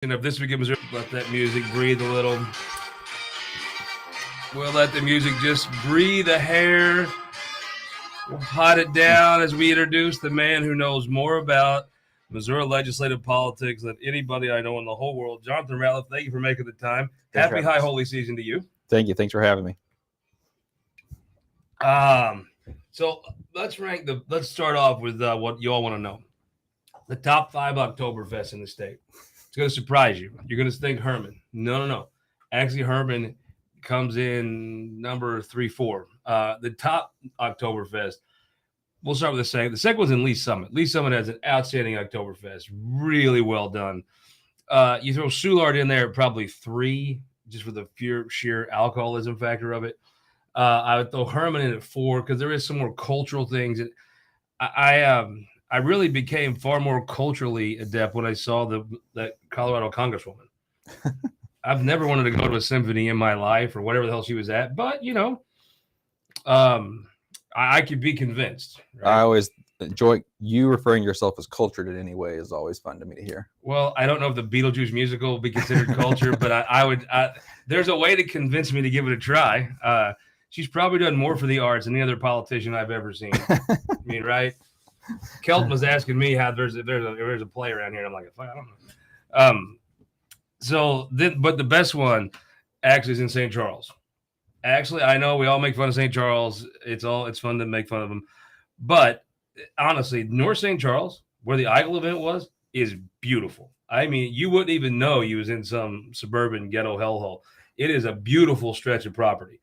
Of This Week in Missouri. Let that music breathe a little. We'll let the music just breathe a hair. We'll hot it down as we introduce the man who knows more about Missouri legislative politics than anybody I know in the whole world. Jonathan Ratliff, thank you for making the time. Happy High Holy Season to you. Thank you. Thanks for having me. So let's start off with what you all want to know. The top 5 Oktoberfests in the state. It's going to surprise you. You're going to think Herman. No. Actually, Herman comes in number 3, 4. The top Oktoberfest, we'll start with the second. The second was in Lee Summit. Lee Summit has an outstanding Oktoberfest. Really well done. You throw Soulard in there at probably 3, just for the sheer alcoholism factor of it. I would throw Herman in at 4 because there is some more cultural things. I really became far more culturally adept when I saw that Colorado Congresswoman. I've never wanted to go to a symphony in my life or whatever the hell she was at, but I could be convinced. Right? I always enjoy you referring to yourself as cultured in any way is always fun to me to hear. Well, I don't know if the Beetlejuice musical will be considered culture, but I would. There's a way to convince me to give it a try. She's probably done more for the arts than any other politician I've ever seen. I mean, right? Kelton was asking me how there's a play around here, and I'm like, I don't know. But the best one actually is in St. Charles. Actually, I know we all make fun of St. Charles. It's fun to make fun of them, but honestly, North St. Charles, where the Eagle event was, is beautiful. I mean, you wouldn't even know you was in some suburban ghetto hellhole. It is a beautiful stretch of property,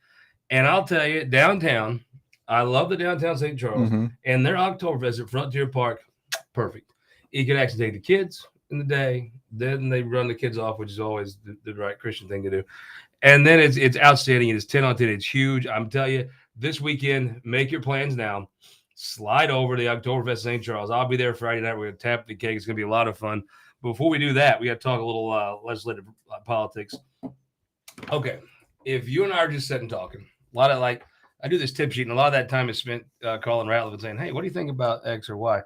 and I'll tell you, downtown. I love the downtown St. Charles, and their Oktoberfest at Frontier Park, perfect. You can actually take the kids in the day, then they run the kids off, which is always the right Christian thing to do. And then it's outstanding. It's 10 on 10. It's huge. I'm telling you, this weekend, make your plans now. Slide over to the Oktoberfest St. Charles. I'll be there Friday night. We're going to tap the cake. It's going to be a lot of fun. Before we do that, we got to talk a little legislative politics. Okay, if you and I are just sitting talking, a lot of I do this tip sheet, and a lot of that time is spent calling Ratliff and saying, hey, what do you think about X or Y?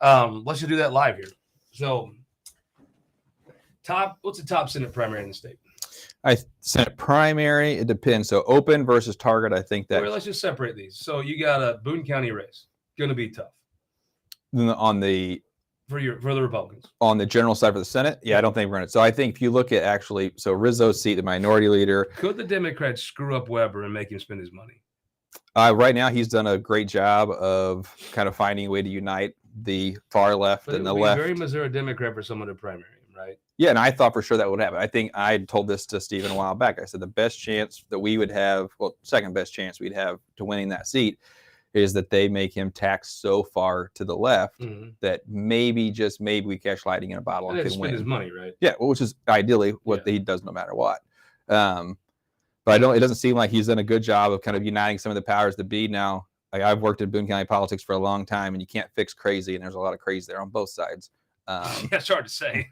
Let's just do that live here. So, what's the top Senate primary in the state? Senate primary, it depends. So, open versus target, I think that. Well, let's just separate these. So, you got a Boone County race. Going to be tough. On the for the Republicans. On the general side for the Senate, I don't think we're in it. So, I think if you look at Rizzo's seat, the minority leader. Could the Democrats screw up Weber and make him spend his money? Right now, he's done a great job of kind of finding a way to unite the far left and the left. Very Missouri Democrat for someone to primary him, right? Yeah, and I thought for sure that would happen. I think I told this to Stephen a while back. I said the best chance that we would have, second best chance we'd have to winning that seat is that they make him tax so far to the left that maybe we catch lightning in a bottle and can win his money, right? Yeah, which is ideally what he does no matter what. But it doesn't seem like he's done a good job of kind of uniting some of the powers that be now. Like I've worked in Boone County politics for a long time, and you can't fix crazy, and there's a lot of crazy there on both sides. It's hard to say.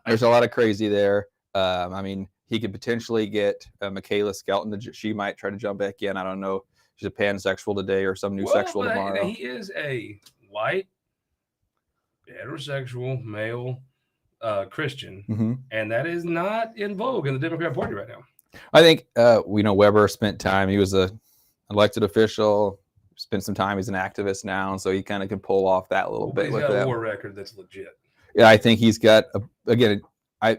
There's a lot of crazy there. I mean, he could potentially get Michaela Skelton. She might try to jump back in. I don't know. She's a pansexual today or some new sexual tomorrow. He is a white, heterosexual, male Christian, and that is not in vogue in the Democrat Party right now. I think we know Weber spent time. He was an elected official. Spent some time. He's an activist now, and so he kind of can pull off that a little bit. He's got a war record that's legit. Yeah, I think he's got. I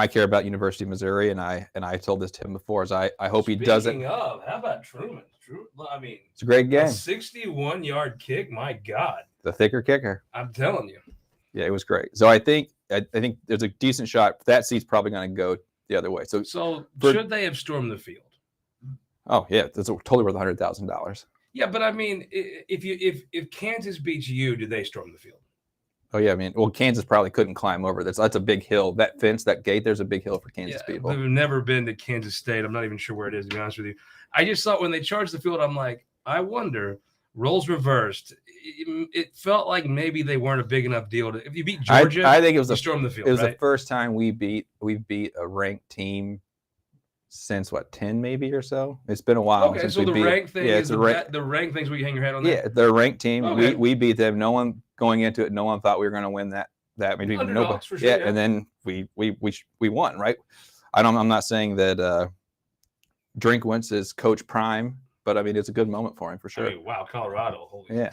care about University of Missouri, and I told this to him before. I hope he doesn't. Speaking of, how about Truman? I mean, it's a great game. 61-yard kick. My God, the thicker kicker. I'm telling you. Yeah, it was great. So I think there's a decent shot. That seat's probably going to go the other way. So should they have stormed the field? Oh yeah, that's totally worth $100,000. Yeah, but I mean, if Kansas beats you, do they storm the field? Oh yeah, I mean, Kansas probably couldn't climb over. That's a big hill. That fence, that gate, there's a big hill for Kansas people. I've never been to Kansas State. I'm not even sure where it is, to be honest with you. I just thought when they charged the field, I'm like, I wonder. Roles reversed. It felt like maybe they weren't a big enough deal to. If you beat Georgia, I think it was storm the field. It was the first time we beat a ranked team since 10 maybe or so. It's been a while. Okay, so the ranked thing is the ranked things where you hang your hat on. Yeah, they're a ranked team. Okay. We beat them. No one going into it. No one thought we were going to win that that maybe even Underdogs, nobody. for sure, Yeah, yeah. and then we won, right? I'm not saying that Drinkwitz is Coach Prime, but I mean it's a good moment for him for sure. I mean, wow, Colorado, holy Yeah.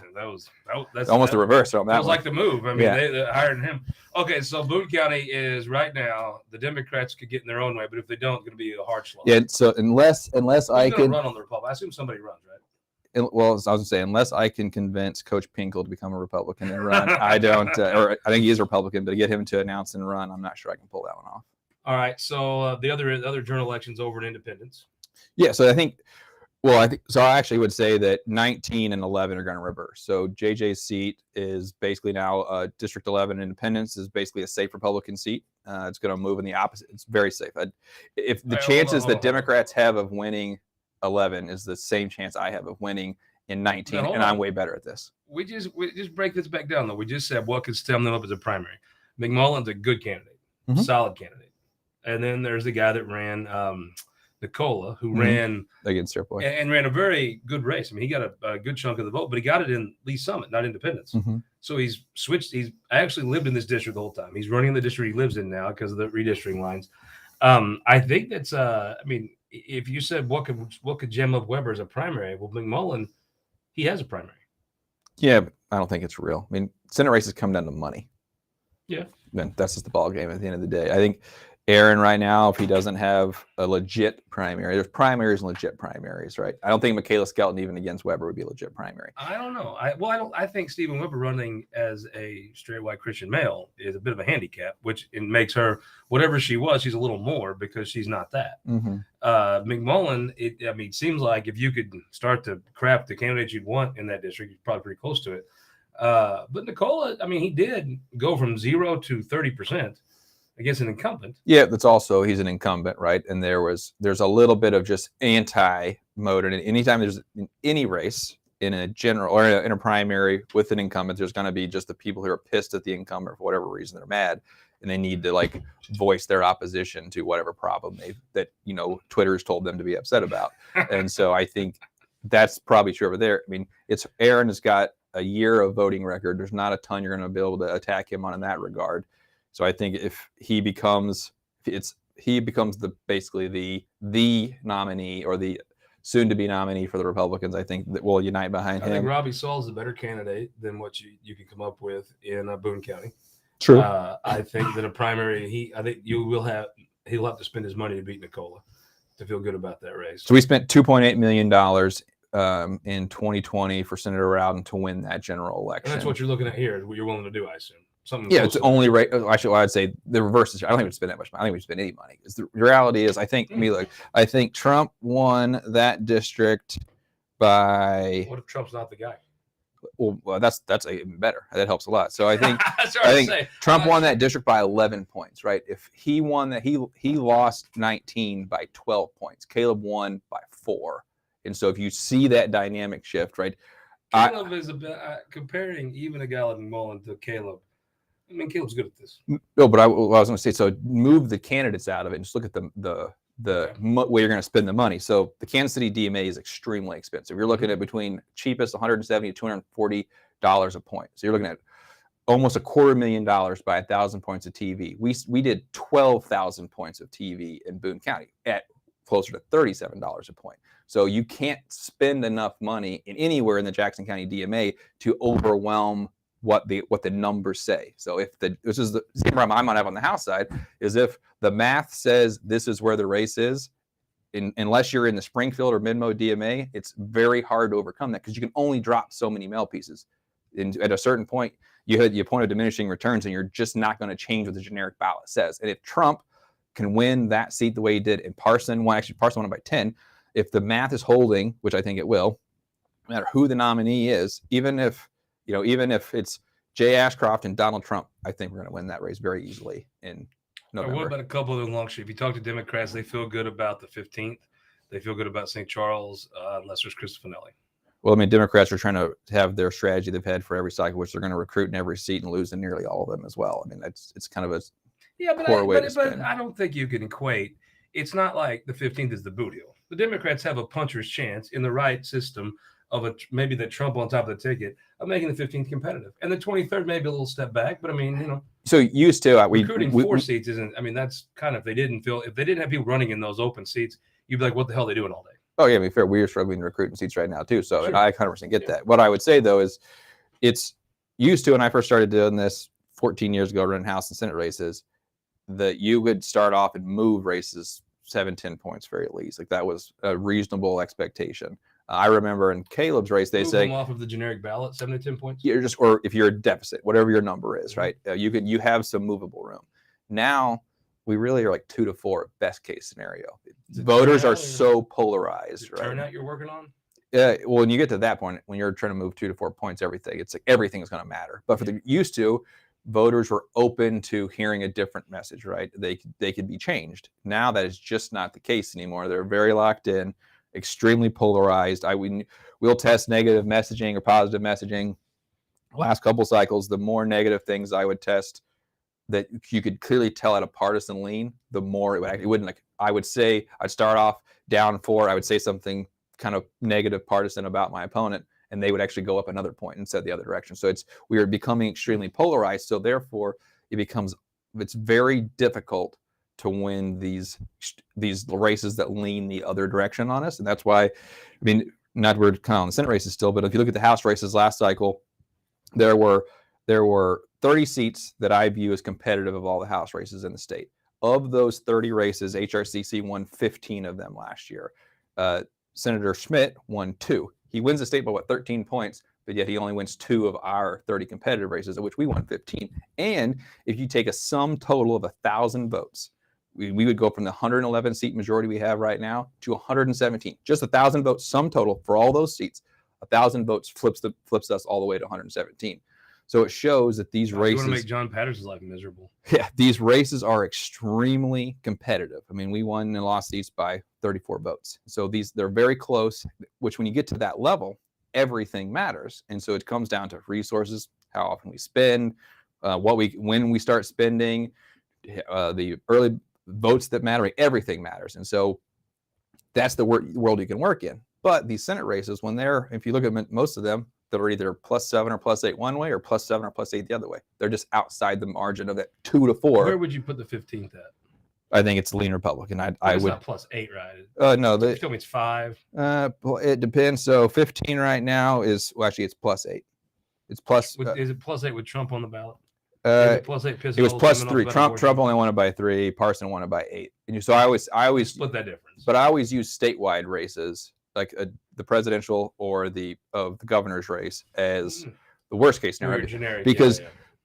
that's Almost the reverse on that That was one. like the move. I mean, they hired him. Okay, so Boone County is right now. The Democrats could get in their own way, but if they don't, it's going to be a hard slog. Yeah. So unless Who's I going can to run on the Republic? I assume somebody runs, right? well, I was going to say, unless I can convince Coach Pinkel to become a Republican and run, I don't. Or I think he is a Republican, but to get him to announce and run, I'm not sure I can pull that one off. All right. So the other general elections over in Independence. Yeah. So I think so. I actually would say that 19 and 11 are going to reverse. So JJ's seat is basically now District 11 Independence is basically a safe Republican seat. It's going to move in the opposite. It's very safe. If the chances that Democrats have of winning 11 is the same chance I have of winning in 19, and I'm way better at this. We just break this back down though. We just said what could stem them up as a primary. McMullen's a good candidate, solid candidate, and then there's the guy that ran Nicola, who ran against Fairpoint and ran a very good race. I mean, he got a good chunk of the vote, but he got it in Lee Summit, not Independence. So he's switched. He's actually lived in this district the whole time. He's running the district he lives in now because of the redistricting lines. I think that's. I mean, if you said what could gem up Weber as a primary, well, McMullen, he has a primary. Yeah, but I don't think it's real. I mean, Senate races come down to money. Yeah, then that's just the ball game at the end of the day. I think Aaron right now, if he doesn't have a legit primary, there's primaries and legit primaries, right? I don't think Michaela Skelton even against Weber would be a legit primary. I don't know. I think Stephen Weber running as a straight white Christian male is a bit of a handicap, which it makes her whatever she was. She's a little more because she's not that. McMullen, it seems like if you could start to craft the candidates you'd want in that district, you're probably pretty close to it. But Nicola, I mean, he did go from 0 to 30%. Against an incumbent. Yeah, that's also he's an incumbent, right? And there's a little bit of just anti-mode. And anytime there's any race in a general or in a primary with an incumbent, there's going to be just the people who are pissed at the incumbent for whatever reason they're mad, and they need to like voice their opposition to whatever problem that Twitter's told them to be upset about. And so I think that's probably true over there. I mean, Aaron has got a year of voting record. There's not a ton you're going to be able to attack him on in that regard. So I think if he becomes basically the nominee or the soon-to-be nominee for the Republicans, I think that we'll unite behind him. I think Robbie Saul is a better candidate than what you can come up with in Boone County. True. I think that a primary, he'll have to spend his money to beat Nicola to feel good about that race. So we spent $2.8 million in 2020 for Senator Rowden to win that general election. And that's what you're looking at here, what you're willing to do, I assume. It's only right. Actually, I'd say the reverse is. I don't think we'd spend that much money. I think we'd spend any money. Because the reality is, I think Trump won that district by. What if Trump's not the guy? Well, that's even better. That helps a lot. So I think Trump won that district by 11 points, right? If he won that, he lost 19 by 12 points. Caleb won by 4, and so if you see that dynamic shift, right? Caleb is comparing even a guy like McMullen to Caleb. I mean, Caleb's good at this. No, but I was going to say, so move the candidates out of it and just look at the way you're going to spend the money. So the Kansas City DMA is extremely expensive. You're looking at between cheapest $170 to $240 a point. So you're looking at almost $250,000 by 1,000 points of TV. We did 12,000 points of TV in Boone County at closer to $37 a point. So you can't spend enough money anywhere in the Jackson County DMA to overwhelm what the numbers say. So this is the same problem I might have on the House side, is if the math says this is where the race is, unless you're in the Springfield or Midmo DMA, it's very hard to overcome that because you can only drop so many mail pieces. And at a certain point, you had your point of diminishing returns, and you're just not going to change what the generic ballot says. And if Trump can win that seat the way he did in Parson won it by 10, if the math is holding, which I think it will, no matter who the nominee is, even if it's Jay Ashcroft and Donald Trump, I think we're going to win that race very easily in November. What about a couple of the long street? If you talk to Democrats, they feel good about the 15th. They feel good about St. Charles, unless there's Chris Finelli. Well, I mean, Democrats are trying to have their strategy they've had for every cycle, which they're going to recruit in every seat and lose in nearly all of them as well. I mean, it's kind of a poor way to spin. But I don't think you can equate. It's not like the 15th is the boo deal. The Democrats have a puncher's chance in the right system of maybe the Trump on top of the ticket of making the 15th competitive, and the 23rd maybe a little step back. But I mean, so used to recruiting 4 seats isn't. I mean, that's kind of if they didn't have people running in those open seats, you'd be like, what the hell are they doing all day? Oh yeah, I mean, fair. We are struggling to recruit in seats right now too. So Sure. I 100% get that. What I would say though is, it's used to when I first started doing this 14 years ago, running House and Senate races, that you would start off and move races 7-10 points very least. Like that was a reasonable expectation. I remember in Caleb's race, they say off of the generic ballot, 7-10 points. You're just, or if you're a deficit, whatever your number is, right? You have some movable room. Now we really are like 2 to 4 best case scenario. Voters are so polarized, right? Turnout you're working on. Well, when you get to that point, when you're trying to move 2 to 4 points, it's like everything is going to matter. But for the used to, voters were open to hearing a different message, right? They could be changed. Now that is just not the case anymore. They're very locked in, extremely polarized. We'll test negative messaging or positive messaging. Last couple cycles, the more negative things I would test that you could clearly tell at a partisan lean, the more it wouldn't. Like I would say, I'd start off down 4. I would say something kind of negative partisan about my opponent, and they would actually go up another point and set the other direction. So we are becoming extremely polarized. So therefore, it's very difficult to win these races that lean the other direction on us. And that's why, I mean, not we're kind of on the Senate races still, but if you look at the House races last cycle, there were 30 seats that I view as competitive of all the House races in the state. Of those 30 races, HRCC won 15 of them last year. Senator Schmidt won 2. He wins the state by 13 points, but yet he only wins 2 of our 30 competitive races, of which we won 15. And if you take a sum total of 1,000 votes, we would go from the 111 seat majority we have right now to 117. Just 1,000 votes sum total for all those seats. 1,000 votes flips us all the way to 117. So it shows that these races. You want to make John Patterson's life miserable. Yeah, these races are extremely competitive. I mean, we won and lost seats by 34 votes. So they're very close, which when you get to that level, everything matters. And so it comes down to resources, how often we spend, when we start spending, the early votes that matter, everything matters. And so that's the world you can work in. But these Senate races, if you look at most of them, they're either +7 or +8 one way or +7 or +8 the other way. They're just outside the margin of that 2 to 4. Where would you put the 15th at? I think it's lean Republican. I would. It's not +8, right? No, it still means 5. It depends. So 15 right now is actually it's +8. It's plus. Is it +8 with Trump on the ballot? It was +3. Trump only won it by 3. Parson won it by 8. And so I always split that difference. But I always use statewide races, like the presidential or the governor's race, as the worst case scenario. Generic, because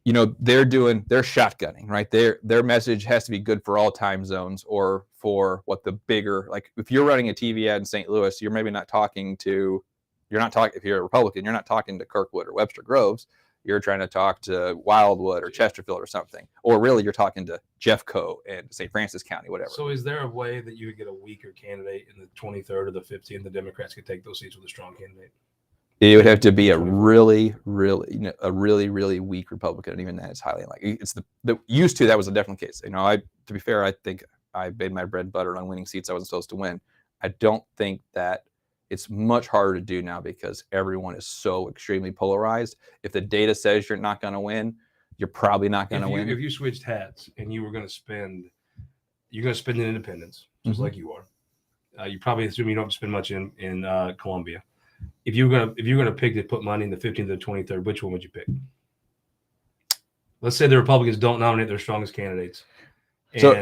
they're shotgunning, right? Their message has to be good for all time zones, or for what the bigger, like if you're running a TV ad in St. Louis, you're maybe not talking to. If you're a Republican, you're not talking to Kirkwood or Webster Groves. You're trying to talk to Wildwood or Chesterfield or something. Or really, you're talking to Jeffco and St. Francis County, whatever. So is there a way that you would get a weaker candidate in the 23rd or the 15th? The Democrats could take those seats with a strong candidate? It would have to be a really, really weak Republican, and even that is highly unlikely. It's the used to, that was a different case. To be fair, I think I made my bread and butter on winning seats I wasn't supposed to win. I don't think that it's much harder to do now because everyone is so extremely polarized. If the data says you're not going to win, you're probably not going to win. If you switched hats and you were going to spend, you're going to spend in independence, just like you are. You probably assume you don't spend much in Columbia. If you're going to pick to put money in the 15th or 23rd, which one would you pick? Let's say the Republicans don't nominate their strongest candidates. So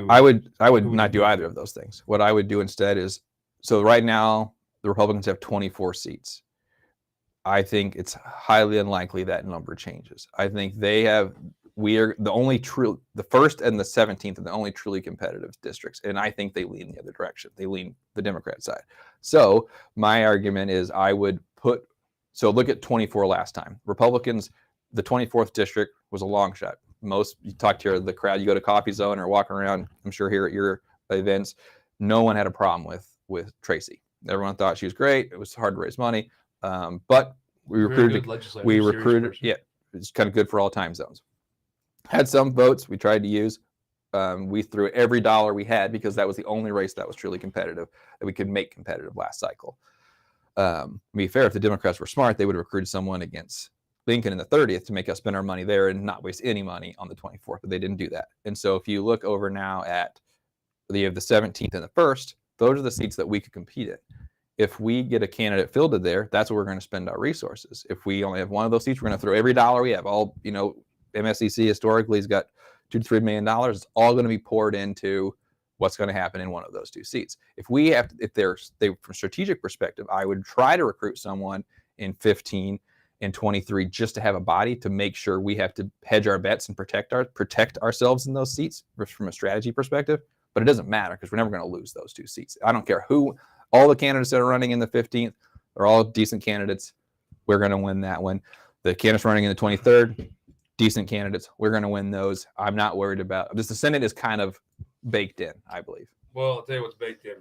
I would not do either of those things. What I would do instead is, so right now the Republicans have 24 seats. I think it's highly unlikely that number changes. I think we are the first and the 17th are the only truly competitive districts. And I think they lean the other direction. They lean the Democrat side. So my argument is look at 24 last time. Republicans, the 24th district was a long shot. You talk to the crowd, you go to Coffee Zone or walking around, I'm sure here at your events, no one had a problem with Tracy. Everyone thought she was great. It was hard to raise money. But we recruited. Yeah, it's kind of good for all time zones. Had some votes we tried to use. We threw every dollar we had because that was the only race that was truly competitive that we could make competitive last cycle. be fair, if the Democrats were smart, they would have recruited someone against Lincoln in the 30th to make us spend our money there and not waste any money on the 24th, but they didn't do that. And so if you look over now at the 17th and the 1st, those are the seats that we could compete in. If we get a candidate fielded there, that's where we're going to spend our resources. If we only have one of those seats, we're going to throw every dollar we have. All, MSCC historically has got $2 to $3 million. It's all going to be poured into what's going to happen in one of those two seats. If from strategic perspective, I would try to recruit someone in 15 and 23 just to have a body to make sure we have to hedge our bets and protect ourselves in those seats from a strategy perspective. But it doesn't matter because we're never going to lose those two seats. I don't care who, all the candidates that are running in the 15th are all decent candidates. We're going to win that one. The candidates running in the 23rd, decent candidates. We're going to win those. I'm not worried about this. The Senate is kind of baked in, I believe. Well, I'll tell you what's baked in.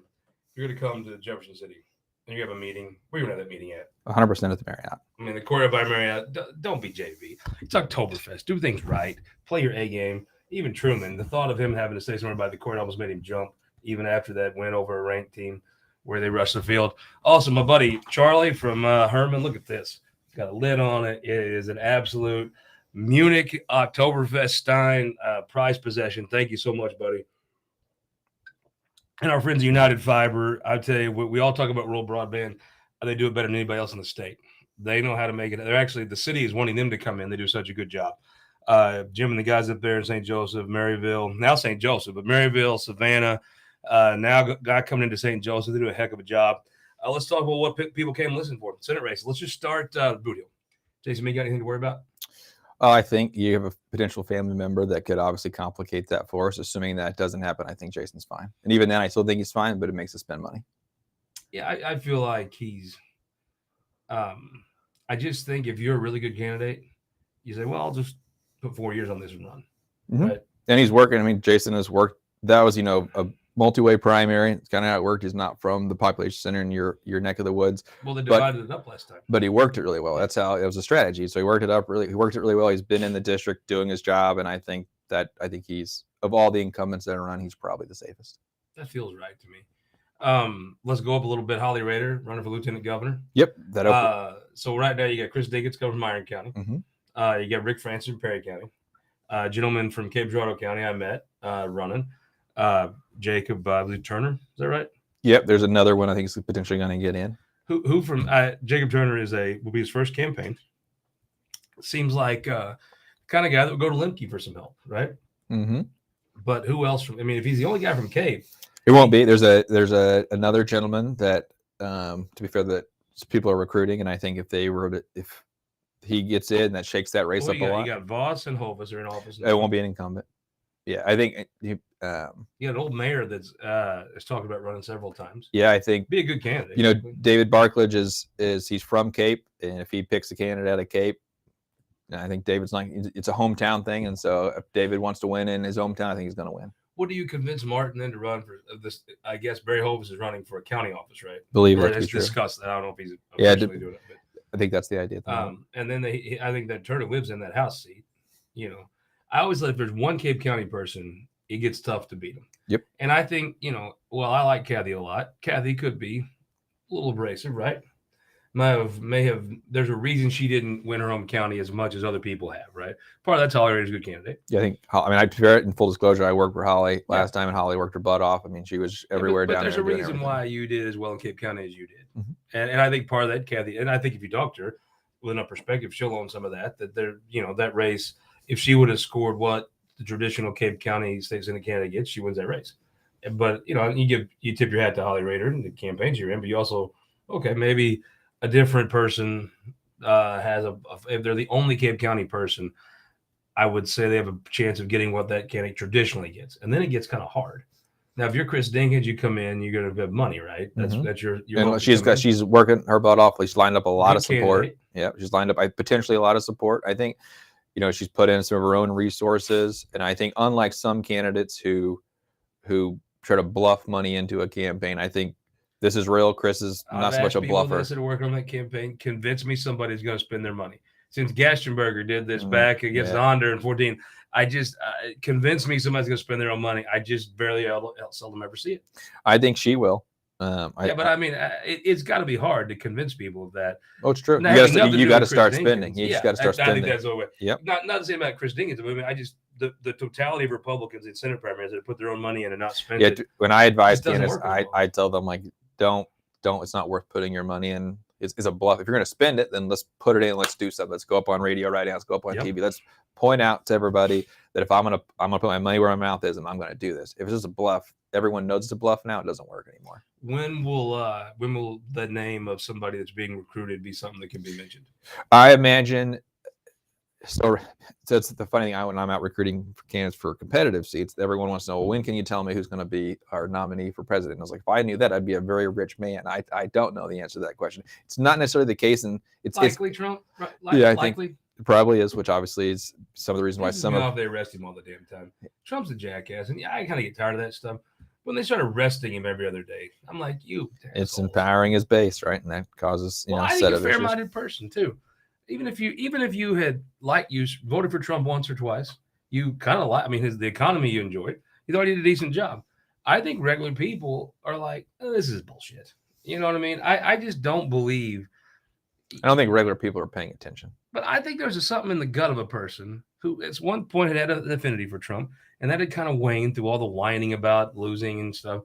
You're going to come to Jefferson City and you have a meeting. Where you have that meeting at? 100% at the Marriott. I mean, the Courtyard by Marriott. Don't be JV. It's Oktoberfest. Do things right. Play your A game. Even Truman, the thought of him having to stay somewhere by the court almost made him jump, even after that win over a ranked team where they rushed the field. Also, my buddy Charlie from Herman, look at this. It's got a lid on it. It is an absolute Munich Oktoberfest Stein prize possession. Thank you so much, buddy. And our friends at United Fiber, I tell you, we all talk about rural broadband. They do it better than anybody else in the state. They know how to make it. They're actually, the city is wanting them to come in. They do such a good job. Jim and the guys up there in St. Joseph, Maryville, now St. Joseph, but Maryville, Savannah, now guy coming into St. Joseph. They do a heck of a job. Let's talk about what people came and listen for. Senate race. Let's just start Boot Hill. Jason, you got anything to worry about? I think you have a potential family member that could obviously complicate that for us. Assuming that doesn't happen, I think Jason's fine. And even then, I still think he's fine, but it makes us spend money. Yeah, I feel like he's I just think if you're a really good candidate, you say, well, I'll just put 4 years on this and run. Mm-hmm. Right? And he's working. I mean, Jason has worked. That was, a multi-way primary. It's kind of how it worked. He's not from the population center in your neck of the woods. Well, they divided it up last time. But he worked it really well. That's how it was a strategy. So he worked it really well. He's been in the district doing his job. And I think he's, of all the incumbents that are on, he's probably the safest. That feels right to me. Let's go up a little bit. Holly Rader running for lieutenant governor. Yep. So right now you got Chris Diggins coming from Iron County. Mm-hmm. You got Rick Francis from Perry County. Gentleman from Cape Girardeau County I met running. Jacob Turner, is that right? Yep. There's another one I think is potentially going to get in. Who from Jacob Turner will be his first campaign. Seems like kind of guy that would go to Lemke for some help, right? Mm-hmm. But who else if he's the only guy from Cape, it won't be. There's another gentleman that to be fair that people are recruiting, and I think if he gets in, that shakes that race up a lot. You got Voss and Hovis are in office. It won't be an incumbent. Yeah, I think you got an old mayor that's has talked about running several times. Yeah, I think be a good candidate. David Barklage is he's from Cape, and if he picks a candidate out of Cape, I think David's it's a hometown thing, and so if David wants to win in his hometown, I think he's going to win. What do you convince Martin then to run for this? I guess Barry Hovis is running for a county office, right? Believe that to be true. Discussed that. I don't know if he's officially doing it, but I think that's the idea. And then I think that Turner lives in that House seat. I always if there's one Cape County person, it gets tough to beat him. Yep. And I think, I like Kathy a lot. Kathy could be a little abrasive, right? May have. There's a reason she didn't win her home county as much as other people have, right? Part of that's Holly Rader's a good candidate. Yeah, I think. I prefer it in full disclosure. I worked for Holly last time, and Holly worked her butt off. I mean, she was everywhere down there. But there's a reason why you did as well in Cape County as you did, mm-hmm. and I think part of that, Kathy, and I think if you talk to her with enough perspective, she'll own some of that. That there, that race, if she would have scored what the traditional Cape County state Senate candidate gets, she wins that race. But you tip your hat to Holly Rader and the campaigns you're in, but you also maybe a different person has if they're the only Cape County person, I would say they have a chance of getting what that candidate traditionally gets, and then it gets kind of hard. Now, if you're Chris Dinkins, you come in, you're going to have money, right? That's your and she's working her butt off. She's lined up a lot of support. Candidate. Yeah, she's lined up potentially a lot of support. I think she's put in some of her own resources, and I think unlike some candidates who try to bluff money into a campaign, I think this is real. Chris is not so much a bluffer. That are working on that campaign, convince me somebody's going to spend their money. Since Gastenberger did this back against Onder in 2014, I just convince me somebody's going to spend their own money. I just seldom ever see it. I think she will. But I mean, it's got to be hard to convince people that. Oh, it's true. Now, You got to start spending. You just got to start I spending. think that's the way. Yep. Not to say about Chris Dinkins, but I mean, I just the totality of Republicans in Senate primaries that put their own money in and not spend it. When I advise It doesn't candidates, work I tell them, like, don't. It's not worth putting your money in. It's a bluff. If you're going to spend it, then let's put it in. Let's do something. Let's go up on radio right now. Let's go up on TV. Let's point out to everybody that if I'm gonna put my money where my mouth is, and I'm going to do this. If it's just a bluff, everyone knows it's a bluff now. It doesn't work anymore. When will the name of somebody that's being recruited be something that can be mentioned? I imagine. So it's the funny thing. When I'm out recruiting for candidates for competitive seats, everyone wants to know, well, when can you tell me who's going to be our nominee for president? I was like, if I knew that, I'd be a very rich man. I don't know the answer to that question. It's not necessarily the case, and it's likely Trump. Yeah, I think it probably is, which obviously is some of the reasons why some of they arrest him all the damn time. Trump's a jackass, and I kind of get tired of that stuff. When they start arresting him every other day, I'm like, it's empowering his base, right? And that causes I think a fair-minded person too. Even if you had voted for Trump once or twice, you kind of like. I mean, the economy you enjoyed. You thought he did a decent job. I think regular people are like, this is bullshit. You know what I mean? I just don't believe. I don't think regular people are paying attention. But I think there's something in the gut of a person who, at one point, had an affinity for Trump, and that had kind of waned through all the whining about losing and stuff.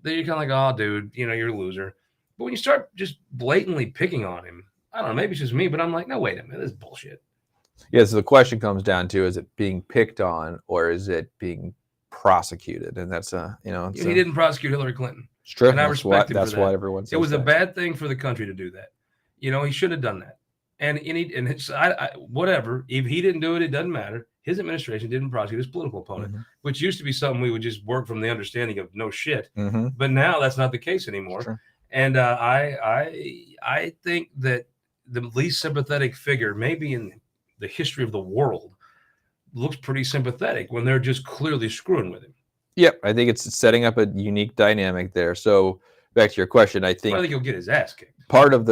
Then you're kind of like, oh, dude, you're a loser. But when you start just blatantly picking on him. I don't know, maybe it's just me, but I'm like, no, wait a minute, this is bullshit. Yeah, so the question comes down to, is it being picked on or is it being prosecuted? And that's he didn't prosecute Hillary Clinton. It's true. And I respect him for that. That's why everyone says it was a bad thing for the country to do that. He should have done that. And whatever. If he didn't do it, it doesn't matter. His administration didn't prosecute his political opponent, which used to be something we would just work from the understanding of no shit. But now that's not the case anymore. And I think that the least sympathetic figure, maybe in the history of the world, looks pretty sympathetic when they're just clearly screwing with him. Yep, I think it's setting up a unique dynamic there. So back to your question, I think he'll get his ass kicked. Part of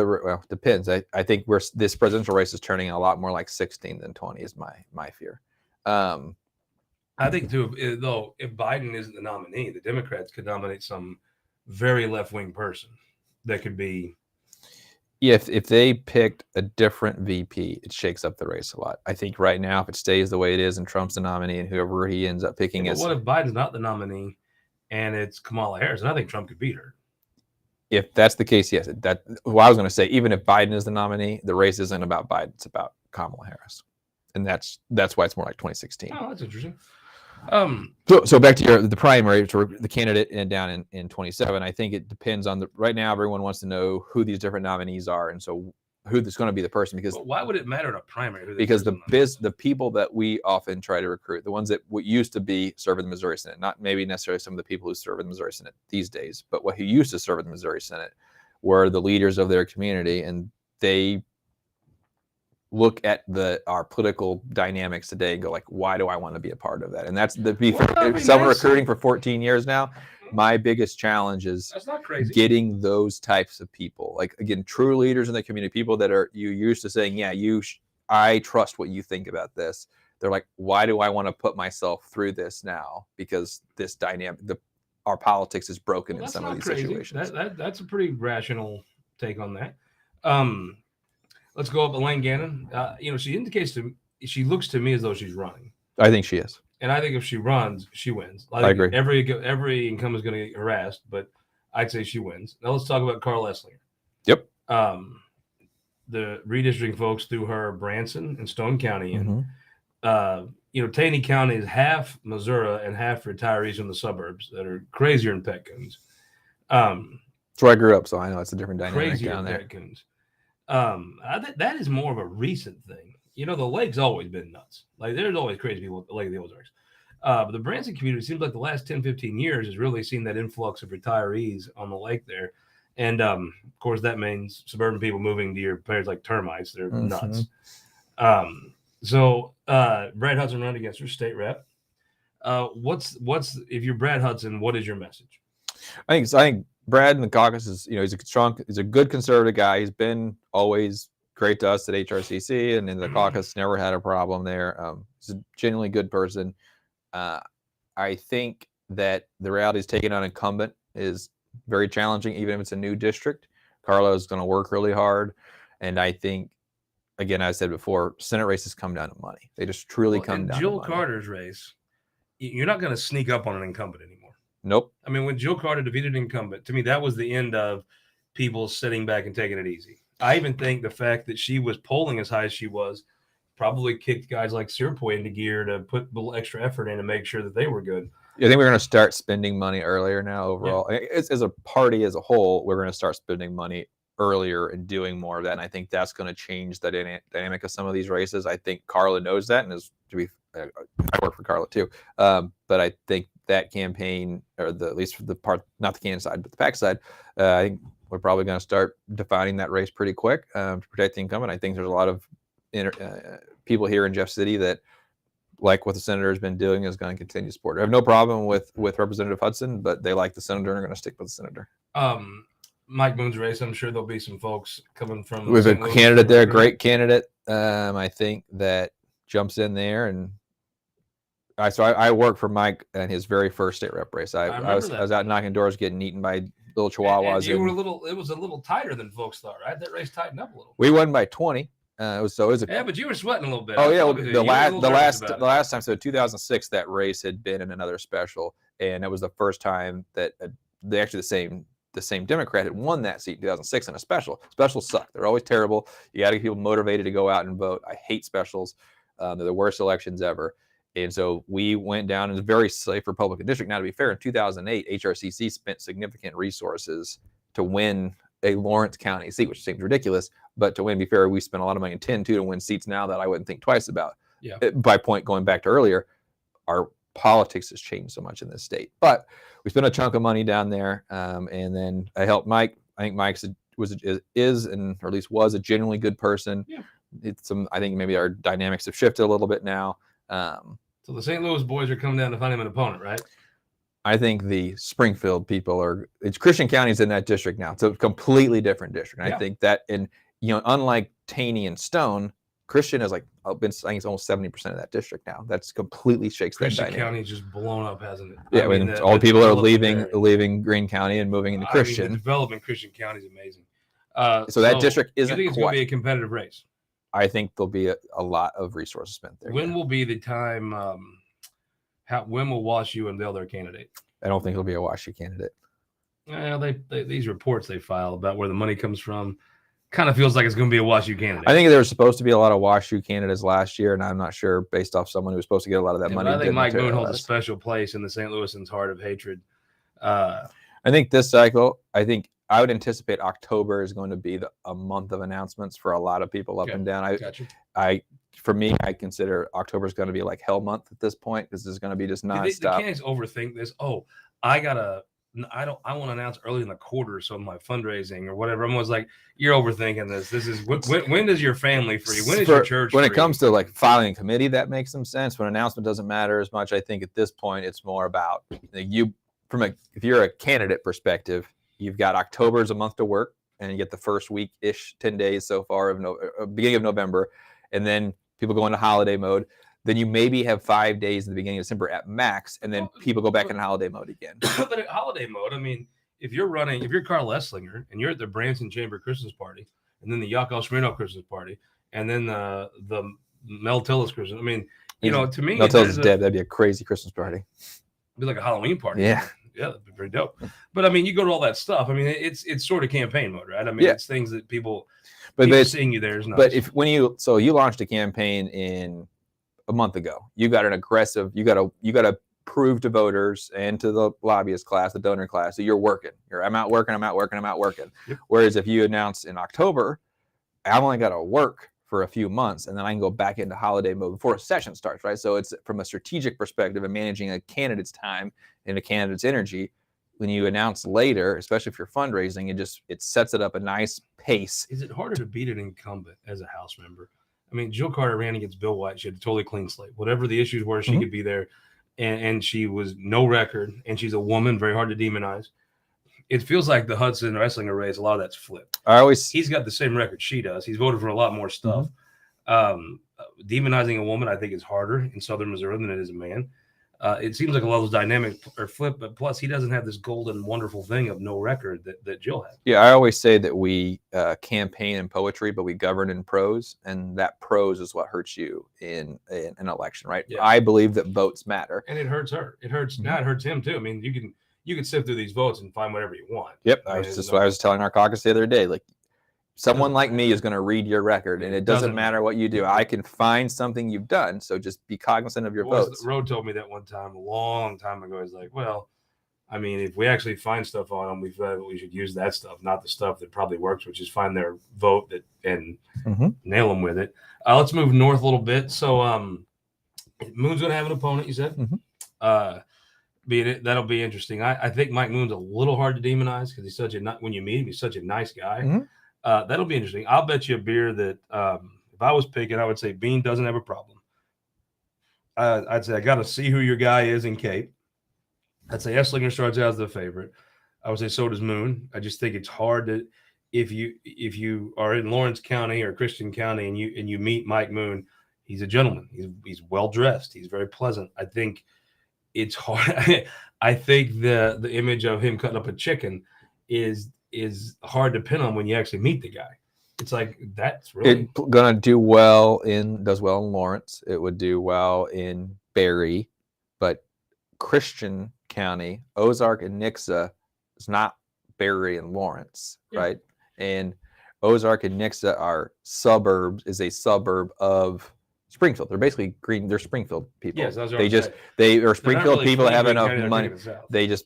depends. I think this presidential race is turning a lot more like 16 than 20 is my fear. I think too, though, if Biden isn't the nominee, the Democrats could nominate some very left-wing person that could be. If they picked a different VP, it shakes up the race a lot. I think right now, if it stays the way it is and Trump's the nominee and whoever he ends up picking is. What if Biden's not the nominee and it's Kamala Harris? And I think Trump could beat her. If that's the case, yes. I was going to say, even if Biden is the nominee, the race isn't about Biden; it's about Kamala Harris, and that's why it's more like 2016. Oh, that's interesting. So back to the primary for the candidate and down in 27. I think it depends on right now. Everyone wants to know who these different nominees are, and so who's going to be the person. Because why would it matter in a primary? Because the people that we often try to recruit, the ones that used to serve in the Missouri Senate, not maybe necessarily some of the people who serve in the Missouri Senate these days, but who used to serve in the Missouri Senate were the leaders of their community, and they look at our political dynamics today and go like, why do I want to be a part of that? And that's someone recruiting for 14 years now. My biggest challenge is getting those types of people, like, again, true leaders in the community, people that are you used to saying, yeah, I trust what you think about this. They're like, why do I want to put myself through this now? Because this dynamic, our politics is broken in some of these situations. That's a pretty rational take on that. Let's go up Elaine Gannon. She looks to me as though she's running. I think she is. And I think if she runs, she wins. I agree. Every incumbent is going to get harassed, but I'd say she wins. Now let's talk about Carl Esslinger. Yep. The redistricting folks threw her Branson and Stone County in. Taney County is half Missouri and half retirees from the suburbs that are crazier than pet coons. That's where I grew up, so I know it's a different dynamic down there. Pet coons. I think that is more of a recent thing. The lake's always been nuts. Like, there's always crazy people at the Lake of the Ozarks. But the Branson community seems like the last 10, 15 years has really seen that influx of retirees on the lake there. And, of course, that means suburban people moving to your players like termites. They're nuts. So Brad Hudson ran against her state rep. If you're Brad Hudson, what is your message? I think Brad in the caucus is, he's a good conservative guy. He's been always great to us at HRCC and in the caucus, never had a problem there. He's a genuinely good person. I think that the reality is taking on incumbent is very challenging, even if it's a new district. Carla is going to work really hard. And I think, again, I said before, Senate races come down to money. They just truly come down to Jill money. Carter's race, you're not going to sneak up on an incumbent anymore. Nope. I mean, when Jill Carter defeated an incumbent, to me, that was the end of people sitting back and taking it easy. I even think the fact that she was polling as high as she was probably kicked guys like Sirpoy into gear to put a little extra effort in to make sure that they were good. I think we're going to start spending money earlier now overall. Yeah. As a party as a whole, we're going to start spending money earlier and doing more of that. And I think that's going to change the dynamic of some of these races. I think Carla knows that, and I work for Carla too. But I think that campaign, or at least for the part, not the Kansas side, but the PAC side, I think we're probably going to start defining that race pretty quick to protect the incumbent. I think there's a lot of people here in Jeff City that like what the senator has been doing, is going to continue to support. I have no problem with Representative Hudson, but they like the senator and are going to stick with the senator. Mike Boone's race, I'm sure there'll be some folks coming from. We have a candidate there, great candidate. I think that jumps in there, and I worked for Mike in his very first state rep race. I was out knocking doors, getting eaten by little chihuahuas. And it was a little tighter than folks thought, right? That race tightened up a little. We won by 20. But you were sweating a little bit. Oh yeah, the last time, so 2006, that race had been in another special, and it was the first time that the same Democrat had won that seat in 2006 in a special. Specials suck. They're always terrible. You got to get people motivated to go out and vote. I hate specials. They're the worst elections ever. And so we went down in a very safe Republican district. Now, to be fair, in 2008, HRCC spent significant resources to win a Lawrence County seat, which seems ridiculous. But to win, be fair, we spent a lot of money in 10 too to win seats now that I wouldn't think twice about. Yeah. By point going back to earlier, our politics has changed so much in this state. But we spent a chunk of money down there, and then I helped Mike. I think Mike is, and or at least was, a genuinely good person. Yeah. I think maybe our dynamics have shifted a little bit now. So the St. Louis boys are coming down to find him an opponent, right? I think the Springfield people it's Christian County's in that district now. It's a completely different district. Yeah. I think that, unlike Taney and Stone, Christian is I think it's almost 70% of that district now. That's completely shakes that dynamic. Christian County's just blown up, hasn't it? Yeah, all the people are leaving Greene County and moving into Christian. The development Christian County is amazing. So that district isn't I think it's going to be a competitive race. I think there'll be a lot of resources spent there. When will be the time? When will WashU unveil their candidate? I don't think it'll be a WashU candidate. Well, these reports they file about where the money comes from kind of feels like it's going to be a WashU candidate. I think there was supposed to be a lot of WashU candidates last year, and I'm not sure, based off someone who was supposed to get a lot of that money. I think Mike Boone holds a special place in the St. Louisans' heart of hatred. I think this cycle, I would anticipate October is going to be a month of announcements for a lot of people up and down. For me, I consider October is going to be like hell month at this point, because it's going to be just nonstop. The candidates overthink this. Oh, I want to announce early in the quarter, so my fundraising or whatever. Everyone's like, you're overthinking this. This is when does your family free? When is your church free? When it comes to like filing a committee, that makes some sense. When announcement doesn't matter as much, I think at this point it's more about if you're a candidate perspective, you've got October as a month to work, and you get the first week-ish, 10 days so far of beginning of November, and then people go into holiday mode. Then you maybe have 5 days at the beginning of December at max, and then people go back in holiday mode again. But at holiday mode, I mean, if you're Carl Esslinger and you're at the Branson Chamber Christmas party, and then the Yakov Smirnoff Christmas party, and then the Mel Tillis Christmas, I mean, to me, Mel Tillis is dead. That'd be a crazy Christmas party. It'd be like a Halloween party. Yeah. Yeah, that'd be pretty dope. But I mean, you go to all that stuff. I mean, it's sort of campaign mode, right? I mean, it's things that people seeing you there is nice. But you launched a campaign in a month ago, you got you got to prove to voters and to the lobbyist class, the donor class, that you're working. I'm out working. Yep. Whereas if you announce in October, I've only got to work for a few months, and then I can go back into holiday mode before a session starts, right? So it's from a strategic perspective and managing a candidate's time and a candidate's energy. When you announce later, especially if you're fundraising, it sets it up a nice pace. Is it harder to beat an incumbent as a House member? I mean, Jill Carter ran against Bill White. She had a totally clean slate. Whatever the issues were, she could be there. And she was no record. And she's a woman, very hard to demonize. It feels like the Hudson Esslinger race, a lot of that's flipped. He's got the same record she does. He's voted for a lot more stuff. Demonizing a woman, I think, is harder in Southern Missouri than it is a man. It seems like a lot of those dynamics are flipped, but plus he doesn't have this golden, wonderful thing of no record that Jill had. Yeah, I always say that we campaign in poetry, but we govern in prose, and that prose is what hurts you in an election, right? Yeah. I believe that votes matter, and it hurts her. It hurts now. It hurts him too. I mean, you can sift through these votes and find whatever you want. Yep, that's what I was telling our caucus the other day. Like, someone like me is going to read your record, and it doesn't matter what you do. I can find something you've done, so just be cognizant of your votes. Rode told me that one time, a long time ago. He's like, well, I mean, if we actually find stuff on them, we should use that stuff, not the stuff that probably works, which is find their vote and nail them with it. Let's move north a little bit. So Moon's going to have an opponent, you said. That'll be interesting. I think Mike Moon's a little hard to demonize because he's when you meet him, he's such a nice guy. That'll be interesting. I'll bet you a beer that if I was picking, I would say Bean doesn't have a problem. I'd say I got to see who your guy is in Cape. I'd say Esslinger starts out as the favorite. I would say so does Moon. I just think it's hard to if you are in Lawrence County or Christian County and you meet Mike Moon, he's a gentleman. He's well dressed. He's very pleasant. I think it's hard. I think the image of him cutting up a chicken is hard to pin on when you actually meet the guy. It's like that's really gonna do well does well in Lawrence. It would do well in Barry, but Christian County, Ozark, and Nixa is not Barry and Lawrence, right? And Ozark and Nixa are is a suburb of Springfield. They're basically green. They're Springfield people. Yes, they are Springfield really people that have enough County, money.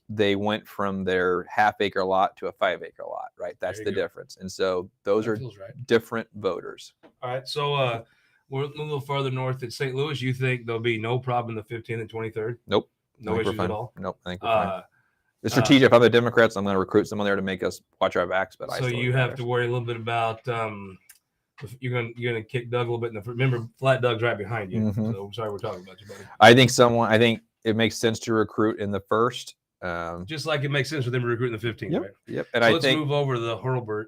They went from their half-acre lot to a 5-acre lot, right? That's the difference. And so those are different voters. All right, so we're a little farther north at St. Louis. You think there'll be no problem the 15th and 23rd? Nope. No issues at all? Nope. I think we're fine. The strategic. If I'm the Democrats, I'm going to recruit someone there to make us watch our backs. But so you have to worry a little bit about you're gonna kick Doug a little bit. Remember, Flat Doug's right behind you. So I'm sorry we're talking about you, buddy. I think it makes sense to recruit in the first. Just like it makes sense for them to recruit in the 15th, yep, right? Yep. And so let's move over to the Hurlburt.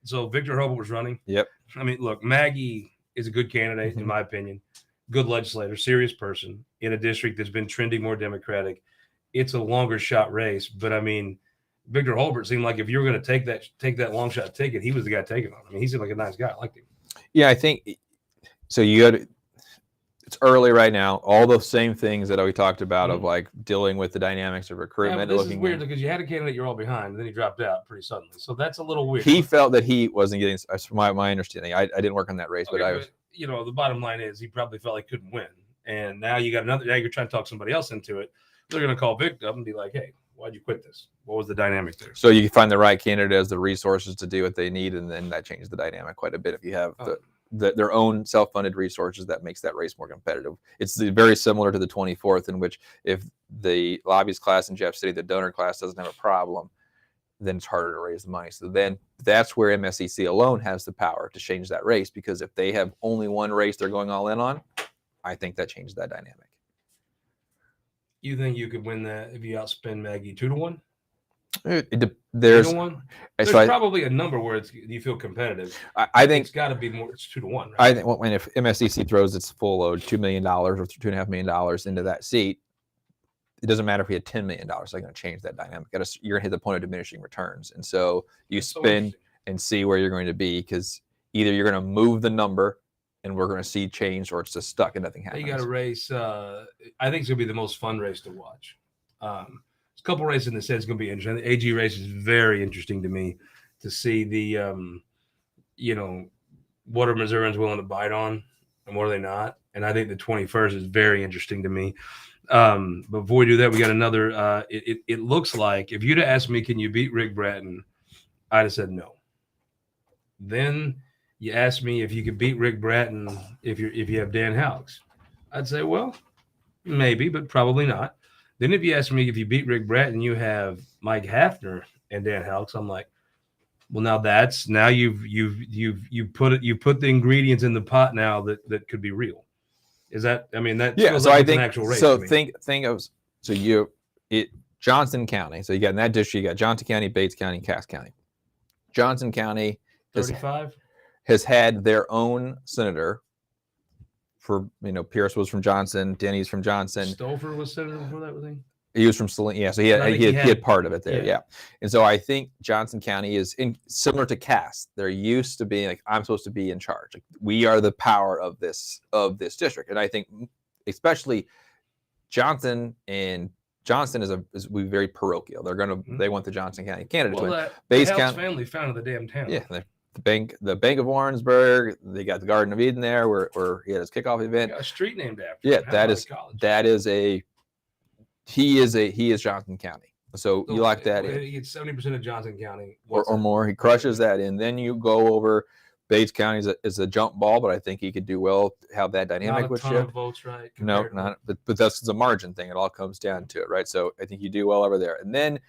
So Victor Hurlburt was running. Yep. I mean, look, Maggie is a good candidate in my opinion. Good legislator, serious person in a district that's been trending more Democratic. It's a longer shot race, but I mean, Victor Hurlburt seemed like if you were going to take that long shot ticket, he was the guy taking on. I mean, he seemed like a nice guy. I liked him. Yeah, I think so. It's early right now. All the same things that we talked about of like dealing with the dynamics of recruitment. This is weird because you had a candidate you're all behind, and then he dropped out pretty suddenly. So that's a little weird. He felt that he wasn't getting, from my understanding. I didn't work on that race, but I was. The bottom line is he probably felt he couldn't win, and now you got another. Now you're trying to talk somebody else into it. They're going to call Vic up and be like, "Hey, why'd you quit this? What was the dynamic there?" So you find the right candidate has the resources to do what they need, and then that changes the dynamic quite a bit. If you have their own self-funded resources, that makes that race more competitive. It's very similar to the 24th, in which if the lobbyist class in Jeff City, the donor class doesn't have a problem, then it's harder to raise the money. So then that's where MSCC alone has the power to change that race, because if they have only one race they're going all in on, I think that changes that dynamic. You think you could win that if you outspend Maggie 2-1? There's probably a number where you feel competitive. I think it's got to be more. It's 2-1. Right? I think when if MSCC throws its full load, $2 million or $2.5 million into that seat, it doesn't matter if we had $10 million. It's not going to change that dynamic. You're going to hit the point of diminishing returns, and so you spend and see where you're going to be, because either you're going to move the number and we're going to see change, or it's just stuck and nothing happens. You got a race. I think it's going to be the most fun race to watch. There's a couple races in the set. It's going to be interesting. The AG race is very interesting to me to see the, what are Missourians willing to bite on and what are they not. And I think the 21st is very interesting to me. But before we do that, we got another. It looks like if you'd have asked me, can you beat Rick Bratton, I'd have said no. Then you asked me if you could beat Rick Bratton if you have Dan Howks, I'd say, well, maybe, but probably not. Then if you ask me if you beat Rick Bratton, you have Mike Hafner and Dan Howks, I'm like, well, now you've put the ingredients in the pot now that could be real. Is that? I mean, that feels like I it's think an actual race. So think of Johnson County. So you got in that district, you got Johnson County, Bates County, Cass County. Johnson County 35 has had their own senator for Pierce was from Johnson, Denny's from Johnson. Stouffer was senator before that, was he? He was from Saline, yeah. So he had part of it there, yeah. And so I think Johnson County is similar to Cass. They're used to being like, I'm supposed to be in charge. Like, we are the power of this district. And I think especially Johnson is very parochial. They want the Johnson County candidate to win. The Helps family founded the damn town. Yeah, the Bank of Warrensburg. They got the Garden of Eden there, where he had his kickoff event. Got a street named after. Yeah, he is Johnson County. So you like that? He gets 70% of Johnson County or more. He crushes that in. Then you go over. Bates County is a jump ball, but I think he could do well. Have that dynamic with Not a ton of votes, right? No, not. But that's the margin thing. It all comes down to it, right? So I think you do well over there. And then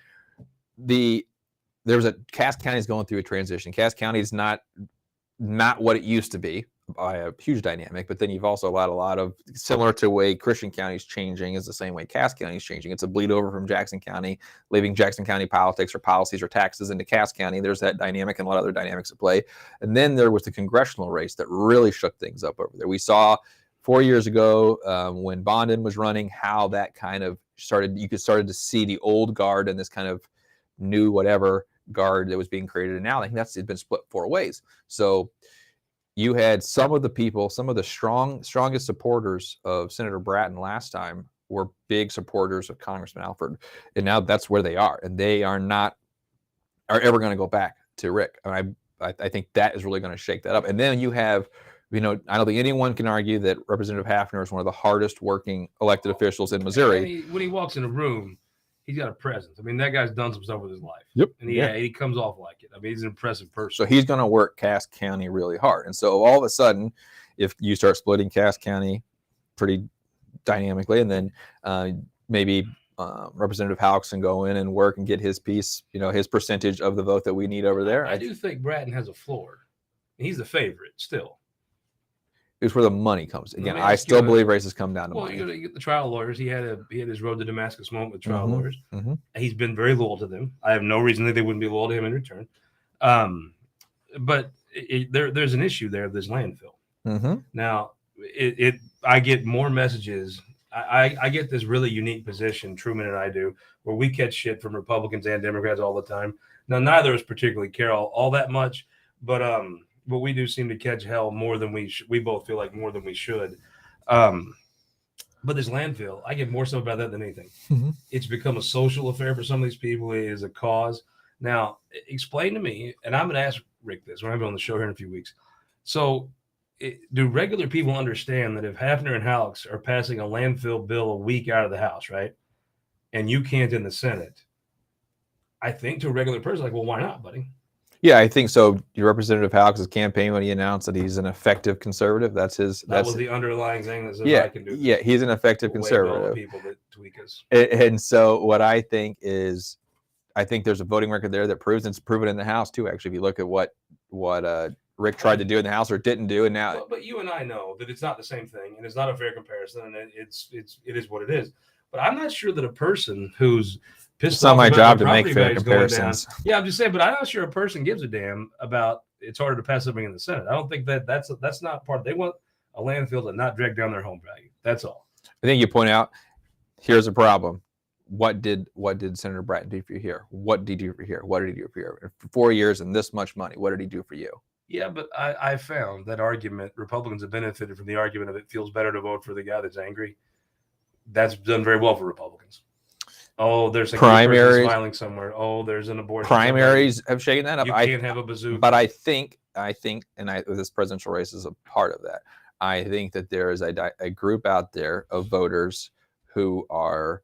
Cass County is going through a transition. Cass County is not what it used to be by a huge dynamic, but then you've also got a lot of, similar to the way Christian County is changing is the same way Cass County is changing. It's a bleed over from Jackson County, leaving Jackson County politics or policies or taxes into Cass County. There's that dynamic and a lot of other dynamics at play. And then there was the congressional race that really shook things up over there. We saw 4 years ago when Bondin was running, how that kind of started to see the old guard and this kind of new whatever guard that was being created. And now I think it's been split 4 ways. So you had some of the strongest supporters of Senator Bratton last time were big supporters of Congressman Alford. And now that's where they are. And they are ever going to go back to Rick. And I think that is really going to shake that up. And then you have, I don't think anyone can argue that Representative Hafner is one of the hardest working elected officials in Missouri. When he walks in a room, he's got a presence. I mean, that guy's done some stuff with his life. Yep. And he comes off like it. I mean, he's an impressive person. So he's going to work Cass County really hard. And so all of a sudden, if you start splitting Cass County pretty dynamically, and then maybe Representative Haux can go in and work and get his piece, his percentage of the vote that we need over there. I do think Bratton has a floor. He's the favorite still. It's where the money comes. Again, I still believe races come down to money. Well, you get the trial lawyers. He had his road to Damascus moment with trial lawyers. Mm-hmm. He's been very loyal to them. I have no reason that they wouldn't be loyal to him in return. But there's an issue there of this landfill. Mm-hmm. Now, I get more messages. I get this really unique position, Truman and I do, where we catch shit from Republicans and Democrats all the time. Now, neither of us particularly care all that much, but we do seem to catch hell more than we both feel like more than we should. But this landfill, I get more stuff about that than anything. Mm-hmm. It's become a social affair for some of these people. It is a cause. Now, explain to me, and I'm going to ask Rick this. We're going to be on the show here in a few weeks. So do regular people understand that if Hafner and Haux are passing a landfill bill a week out of the House, right, and you can't in the Senate, I think to a regular person, like, well, why not, buddy? Yeah, I think so. Your Representative Haux's campaign, when he announced that he's an effective conservative, that was the underlying thing that says I can do. Yeah, he's an effective conservative. People that tweak us. And so what I think is, I think there's a voting record there that proves, and it's proven in the House too. Actually, if you look at what Rick tried to do in the House or didn't do, and now. But you and I know that it's not the same thing, and it's not a fair comparison, and it is what it is. But I'm not sure that a person who's it's not my job to make fair comparisons. Yeah, I'm just saying, but I'm not sure a person gives a damn about it's harder to pass something in the Senate. I don't think that's not part of it. They want a landfill to not drag down their home value. That's all. I think you point out, here's a problem. What did Senator Bratton do for you here? What did he do for here? What did he do for here? For 4 years and this much money, what did he do for you? Yeah, but I found that argument, Republicans have benefited from the argument of it feels better to vote for the guy that's angry. That's done very well for Republicans. Oh, there's a primaries smiling somewhere. Oh, there's an abortion. Primaries have shaken that up. You can't have a bazooka. But I think, this presidential race is a part of that. I think that there is a group out there of voters who are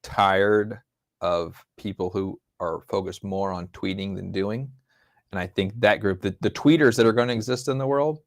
tired of people who are focused more on tweeting than doing. And I think that group, the tweeters that are going to exist in the world,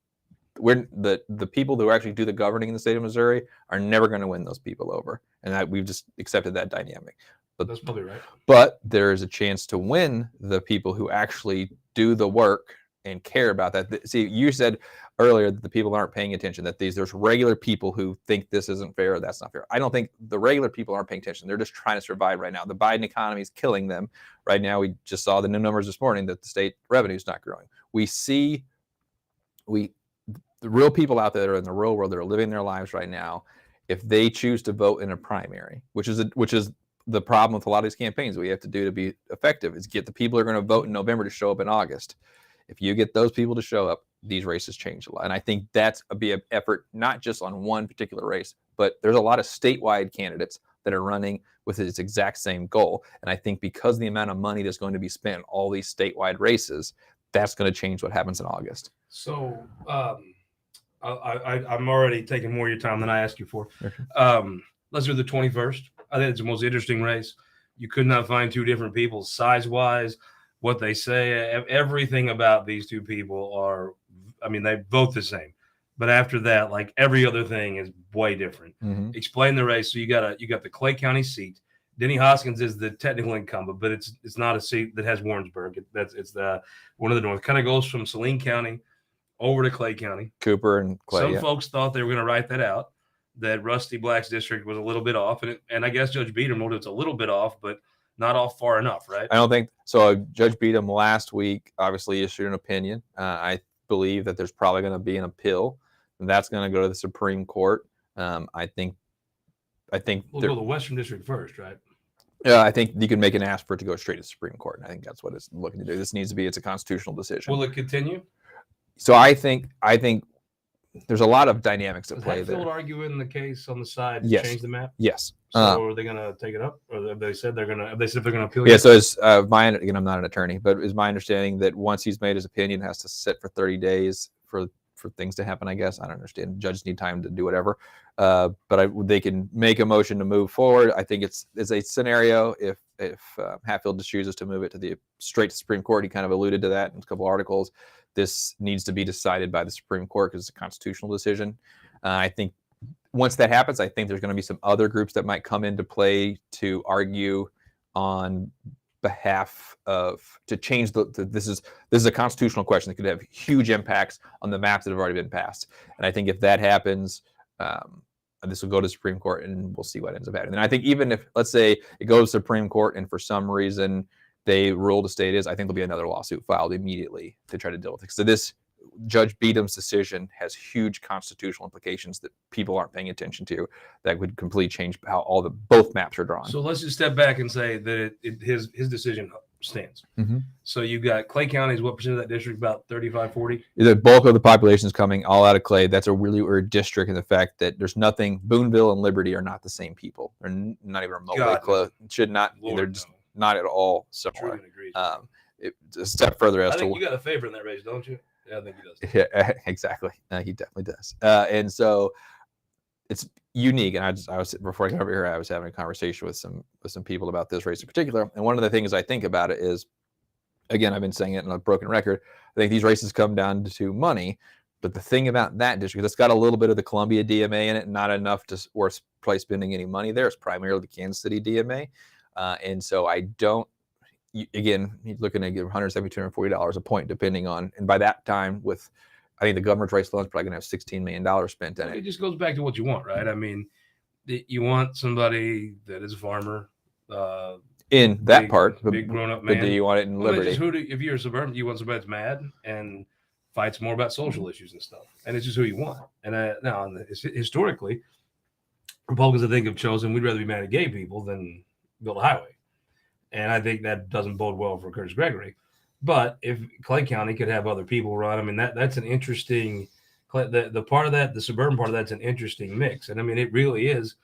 the people who actually do the governing in the state of Missouri are never going to win those people over. And we've just accepted that dynamic. But that's probably right. But there is a chance to win the people who actually do the work and care about that. See, you said earlier that the people aren't paying attention, that there's regular people who think this isn't fair or that's not fair. I don't think the regular people aren't paying attention. They're just trying to survive right now. The Biden economy is killing them. Right now, we just saw the new numbers this morning that the state revenue is not growing. the real people out there that are in the real world that are living their lives right now, if they choose to vote in a primary, which is the problem with a lot of these campaigns, what you have to do to be effective is get the people who are going to vote in November to show up in August. If you get those people to show up, these races change a lot. And I think that's a big effort, not just on one particular race, but there's a lot of statewide candidates that are running with its exact same goal. And I think because of the amount of money that's going to be spent on all these statewide races, that's going to change what happens in August. So I'm already taking more of your time than I asked you for. Let's do the 21st. I think it's the most interesting race. You could not find two different people size-wise, what they say, everything about these two people are, I mean, they vote the same. But after that, like every other thing is way different. Mm-hmm. Explain the race. So you got the Clay County seat. Denny Hoskins is the technical incumbent, but it's not a seat that has Warrensburg. It's the one of the north. Kind of goes from Saline County over to Clay County. Cooper and Clay. Some folks thought they were going to write that out, that Rusty Black's district was a little bit off, and I guess Judge Beadham wrote it's a little bit off, but not off far enough, right? I don't think so. Judge Beadham last week obviously issued an opinion. I believe that there's probably going to be an appeal, and that's going to go to the Supreme Court. I think we'll go to the Western District first, right? Yeah, I think you can make an ask for it to go straight to the Supreme Court, and I think that's what it's looking to do. This needs to be, it's a constitutional decision. Will it continue? So I think there's a lot of dynamics at play there. Hatfield arguing the case on the side to Yes. change the map? Yes. So are they going to take it up, or have they said they're going to appeal? Yeah. So it's again, I'm not an attorney, but it's my understanding that once he's made his opinion, it has to sit for 30 days for things to happen. I guess I don't understand. Judges need time to do whatever, but they can make a motion to move forward. I think it's a scenario if Hatfield just chooses to move it to straight to Supreme Court. He kind of alluded to that in a couple articles. This needs to be decided by the Supreme Court because it's a constitutional decision. I think once that happens, I think there's going to be some other groups that might come into play to argue on behalf of to change this is a constitutional question that could have huge impacts on the maps that have already been passed. And I think if that happens, this will go to the Supreme Court, and we'll see what ends up happening. And I think even if, let's say, it goes to the Supreme Court and for some reason they rule the state is, I think there'll be another lawsuit filed immediately to try to deal with it. So this Judge Beadham's decision has huge constitutional implications that people aren't paying attention to that would completely change how both maps are drawn. So let's just step back and say that his decision stands. Mm-hmm. So you've got Clay County is what percent of that district? About 35, 40? The bulk of the population is coming all out of Clay. That's a really weird district in the fact that there's nothing. Boonville and Liberty are not the same people. They're not even remotely close. Should not. Lord, they're just not at all similar. It's a step further as I think to you got a favorite in that race, don't you? Yeah, I think he does. Yeah, exactly. He definitely does. And so it's unique. And I was before I got over here, I was having a conversation with some people about this race in particular. And one of the things I think about it is, again, I've been saying it in a broken record. I think these races come down to money. But the thing about that district, it's got a little bit of the Columbia DMA in it, not enough to worth spending any money there. It's primarily the Kansas City DMA. And so I don't. Again, he's looking to get $170, $240 a point, depending on, and by that time, I think the governor's race alone is probably going to have $16 million spent in it. It just goes back to what you want, right? I mean, you want somebody that is a farmer. In that part, big grown-up man. But do you want it in Liberty? If you're a suburban, you want somebody that's mad and fights more about social issues and stuff, and it's just who you want. And now, historically, Republicans, I think, have chosen we'd rather be mad at gay people than build a highway. And I think that doesn't bode well for Curtis Gregory. But if Clay County could have other people run, I mean, that's an interesting the part of that, the suburban part of that's an interesting mix. And I mean, it really is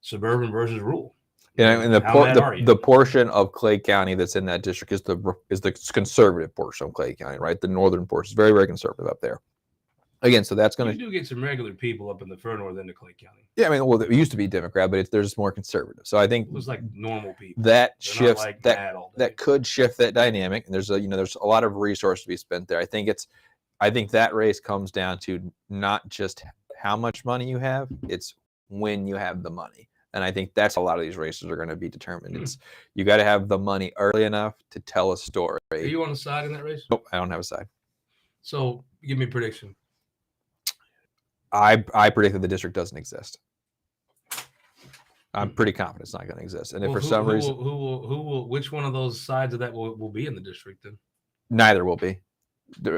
suburban versus rural. Yeah, and the portion of Clay County that's in that district is the conservative portion of Clay County, right? The northern portion is very, very conservative up there. Again, so that's going to. You do get some regular people up in the far north end of Clay County. Yeah, I mean, well, it used to be Democrat, but they're just more conservative. So I think it was like normal people. That shifts that could shift that dynamic, and there's a lot of resources to be spent there. I think that race comes down to not just how much money you have; it's when you have the money. And I think that's a lot of these races are going to be determined. It's you got to have the money early enough to tell a story. Are you on a side in that race? Nope, I don't have a side. So give me a prediction. I predict that the district doesn't exist. I'm pretty confident it's not going to exist. And if for some reason, which one of those sides of that will be in the district then? Neither will be.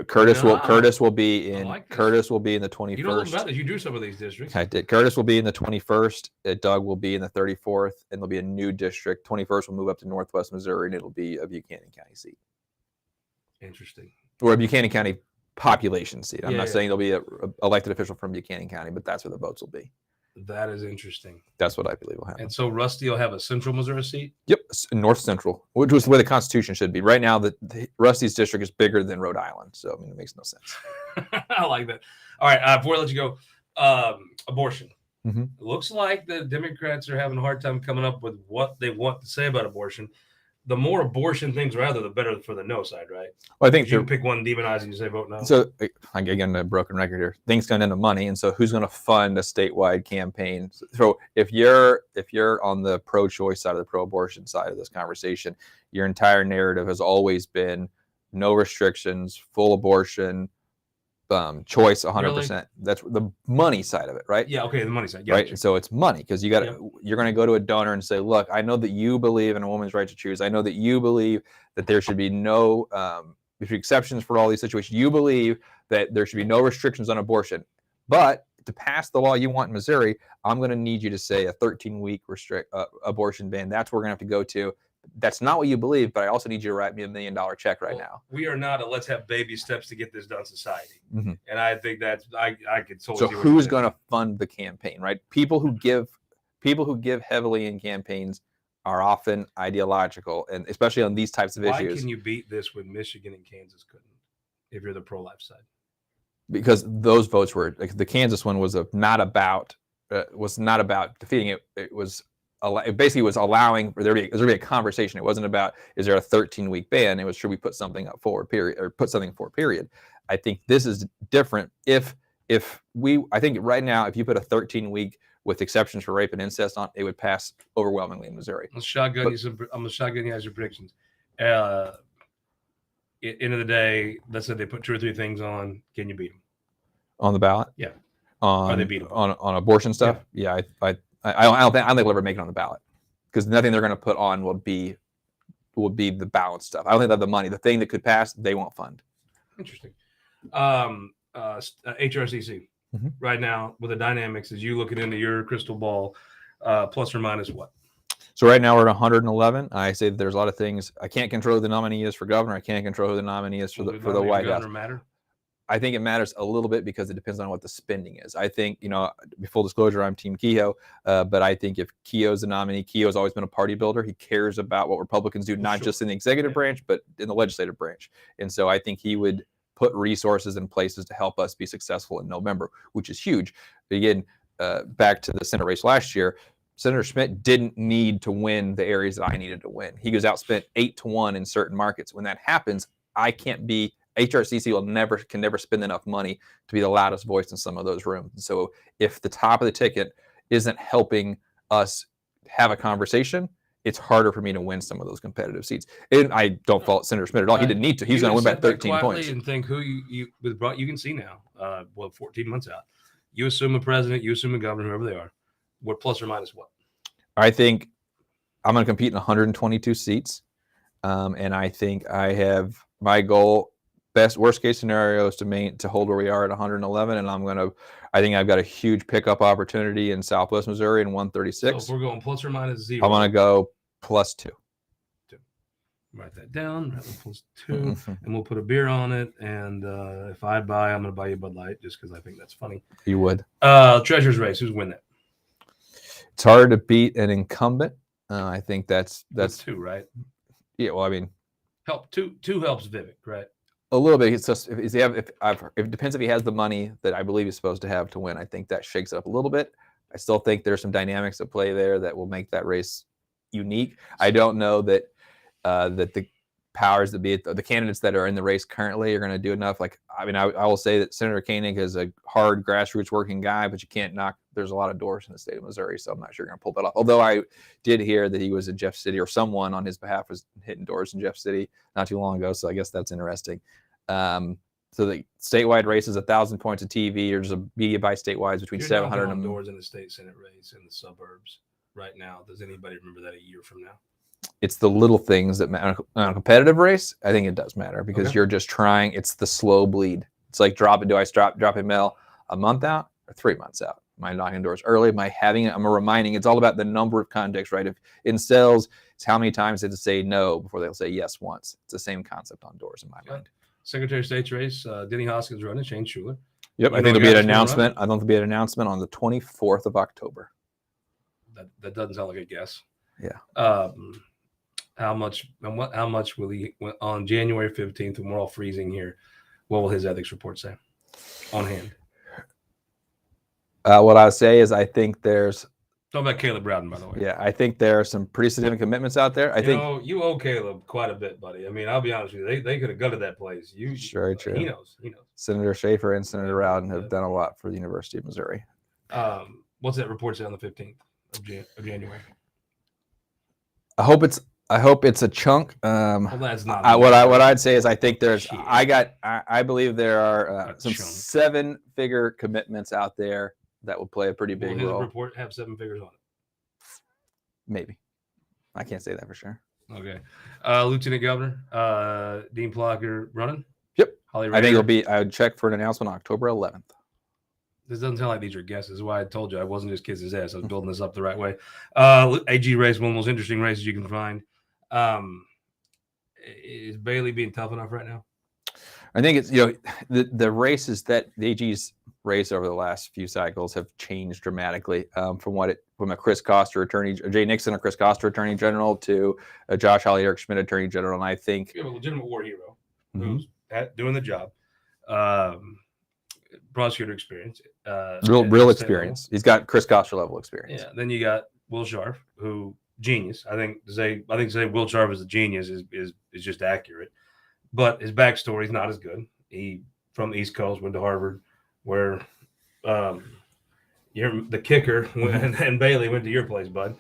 Curtis Ah, will be in like this. Curtis will be in the 21st. You know a little about this. You drew some of these districts. I did. Curtis will be in the 21st. Doug will be in the 34th, and there'll be a new district. 21st will move up to Northwest Missouri, and it'll be a Buchanan County seat. Interesting. Or a Buchanan County population seat. I'm not Yeah. saying there'll be a elected official from Buchanan County, but that's where the votes will be. That is interesting. That's what I believe will happen. And so Rusty will have a Central Missouri seat? Yep, North Central, which was the way the Constitution should be. Right now, the Rusty's district is bigger than Rhode Island, so I mean, it makes no sense. I like that. All right, before I let you go, abortion. Mm-hmm. It looks like the Democrats are having a hard time coming up with what they want to say about abortion. The more abortion things, rather, the better for the no side, right? Well, I think you pick one demonized and you say vote no. So again, a broken record here. Things come into money, and so who's going to fund a statewide campaign? So if you're on the pro-choice side of the pro-abortion side of this conversation, your entire narrative has always been no restrictions, full abortion, choice 100%. Really? That's the money side of it, right? Yeah, okay, the money side. Gotcha. Right. So it's money because you're going to go to a donor and say, look, I know that you believe in a woman's right to choose. I know that you believe that there should be no exceptions for all these situations. You believe that there should be no restrictions on abortion. But to pass the law you want in Missouri, I'm going to need you to say a 13-week abortion ban. That's where we're going to have to go to. That's not what you believe, but I also need you to write me $1 million check right now. We are not a let's have baby steps to get this done society. Mm-hmm. And I think that's I could totally. So who's going to fund the campaign, right? People who give heavily in campaigns are often ideological, and especially on these types of issues. Why can you beat this when Michigan and Kansas couldn't, if you're the pro-life side? Because those votes were like the Kansas one was not about defeating it. It basically was allowing for there to be a conversation. It wasn't about is there a 13-week ban. It was should we put something up forward period or put something forward period. I think this is different. I think right now if you put a 13-week with exceptions for rape and incest on, it would pass overwhelmingly in Missouri. I'm gonna shotgun you as your predictions. End of the day, let's say they put 2 or 3 things on. Can you beat them on the ballot? Yeah. Are they beatable on abortion stuff? Yeah. I don't think they'll ever make it on the ballot because nothing they're going to put on will be the balanced stuff. I don't think they have the money. The thing that could pass, they won't fund. Interesting. HRCC right now with the dynamics as you looking into your crystal ball, plus or minus what? So right now we're at 111. I say that there's a lot of things. I can't control who the nominee is for governor. I can't control who the nominee is for the White House. Matter? I think it matters a little bit because it depends on what the spending is. I think, full disclosure, I'm Team Kehoe, but I think if Kehoe's the nominee, Kehoe's always been a party builder. He cares about what Republicans do, not just in the executive branch, but in the legislative branch. And so I think he would put resources in places to help us be successful in November, which is huge. But again, back to the Senate race last year, Senator Schmidt didn't need to win the areas that I needed to win. He was outspent 8-1 in certain markets. When that happens, HRCC can never spend enough money to be the loudest voice in some of those rooms. And so if the top of the ticket isn't helping us have a conversation, it's harder for me to win some of those competitive seats. And I don't fault Senator Schmidt at all. He didn't need to. He's going to win by 13 points. And think who you can see now. 14 months out. You assume a president, you assume a governor, whoever they are. What plus or minus what? I think I'm going to compete in 122 seats, and I think I have my goal. Worst case scenario is to hold where we are at 111, and I think I've got a huge pickup opportunity in Southwest Missouri in 136. So if we're going plus or minus 0, I'm going to go plus 2. Write that down. Plus 2, and we'll put a beer on it. And if I buy, I'm going to buy you Bud Light just because I think that's funny. You would. Treasurer's race. Who's win that? It's hard to beat an incumbent. I think that's 2, right? Yeah. Well, I mean, two helps Vivek, right? A little bit. It's just if it depends if he has the money that I believe he's supposed to have to win. I think that shakes it up a little bit. I still think there's some dynamics at play there that will make that race unique. I don't know that the powers that be, the candidates that are in the race currently are going to do enough. I will say that Senator Koenig is a hard grassroots working guy, but you can't knock. There's a lot of doors in the state of Missouri, so I'm not sure you're going to pull that off. Although I did hear that he was in Jeff City, or someone on his behalf was hitting doors in Jeff City not too long ago, so I guess that's interesting. So the statewide race is 1,000 points of TV. There's a media buy statewide between 700 and doors in the state Senate race in the suburbs right now. Does anybody remember that a year from now? it's the little things that matter. On a competitive race, I think it does matter because Okay. you're just trying. It's the slow bleed. It's like do I drop a mail a month out or 3 months out? Am I knocking doors early? Am I having it? I'm reminding. It's all about the number of contacts, right? If in sales, it's how many times they have to say no before they'll say yes once. It's the same concept on doors in my mind. Secretary of State's race, Denny Hoskins running, Shane Schuler. Yep, I think there'll be an announcement. I think there'll be an announcement on the 24th of October. That doesn't sound like a guess. Yeah. How much will he on January 15th when we're all freezing here? What will his ethics report say on hand? What I would say is I think there's. Talk about Caleb Rowden, by the way. Yeah, I think there are some pretty significant commitments out there. I think you owe Caleb quite a bit, buddy. I mean, I'll be honest with you. They could have gutted that place. Sure, true. He knows. Senator Schaefer and Senator Rowden have done a lot for the University of Missouri. What's that report say on the 15th of January? I hope it's a chunk. Well, that's not. What I'd say is I think there's. I believe there are some 7-figure commitments out there that will play a pretty big role. Will his report have 7 figures on it? Maybe. I can't say that for sure. Okay. Lieutenant Governor, Dean Plocker running? Yep. Holly I think it'll be. I would check for an announcement October 11th. This doesn't sound like these are guesses. This is why I told you I wasn't just kissing his ass. I was building this up the right way. AG race, one of the most interesting races you can find. Is Bailey being tough enough right now? I think it's the races that the AG's race over the last few cycles have changed dramatically from a Chris Koster Jay Nixon, a Chris Koster Attorney General to a Josh Holly Eric Schmidt Attorney General, and I think you have a legitimate war hero who's doing the job, prosecutor experience, real experience. He's got Chris Koster level experience. Yeah. Then you got Will Sharf, who genius. I think to say Will Sharf is a genius is just accurate. But his backstory is not as good. He from the East Coast, went to Harvard, where you're the kicker, and Bailey went to your place, bud.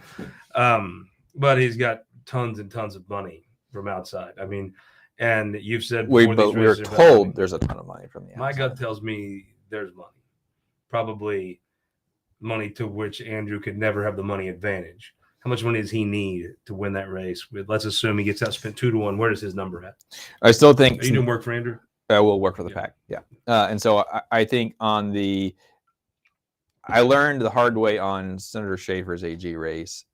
But he's got tons and tons of money from outside. I mean, and you've said we're told there's a ton of money from the outside. My gut tells me there's money, probably money to which Andrew could never have the money advantage. How much money does he need to win that race? Let's assume he gets outspent 2-1. Where does his number at? I still think. Are you doing work for Andrew? I will work for the PAC. Yeah. And so I think I learned the hard way on Senator Schaefer's AG race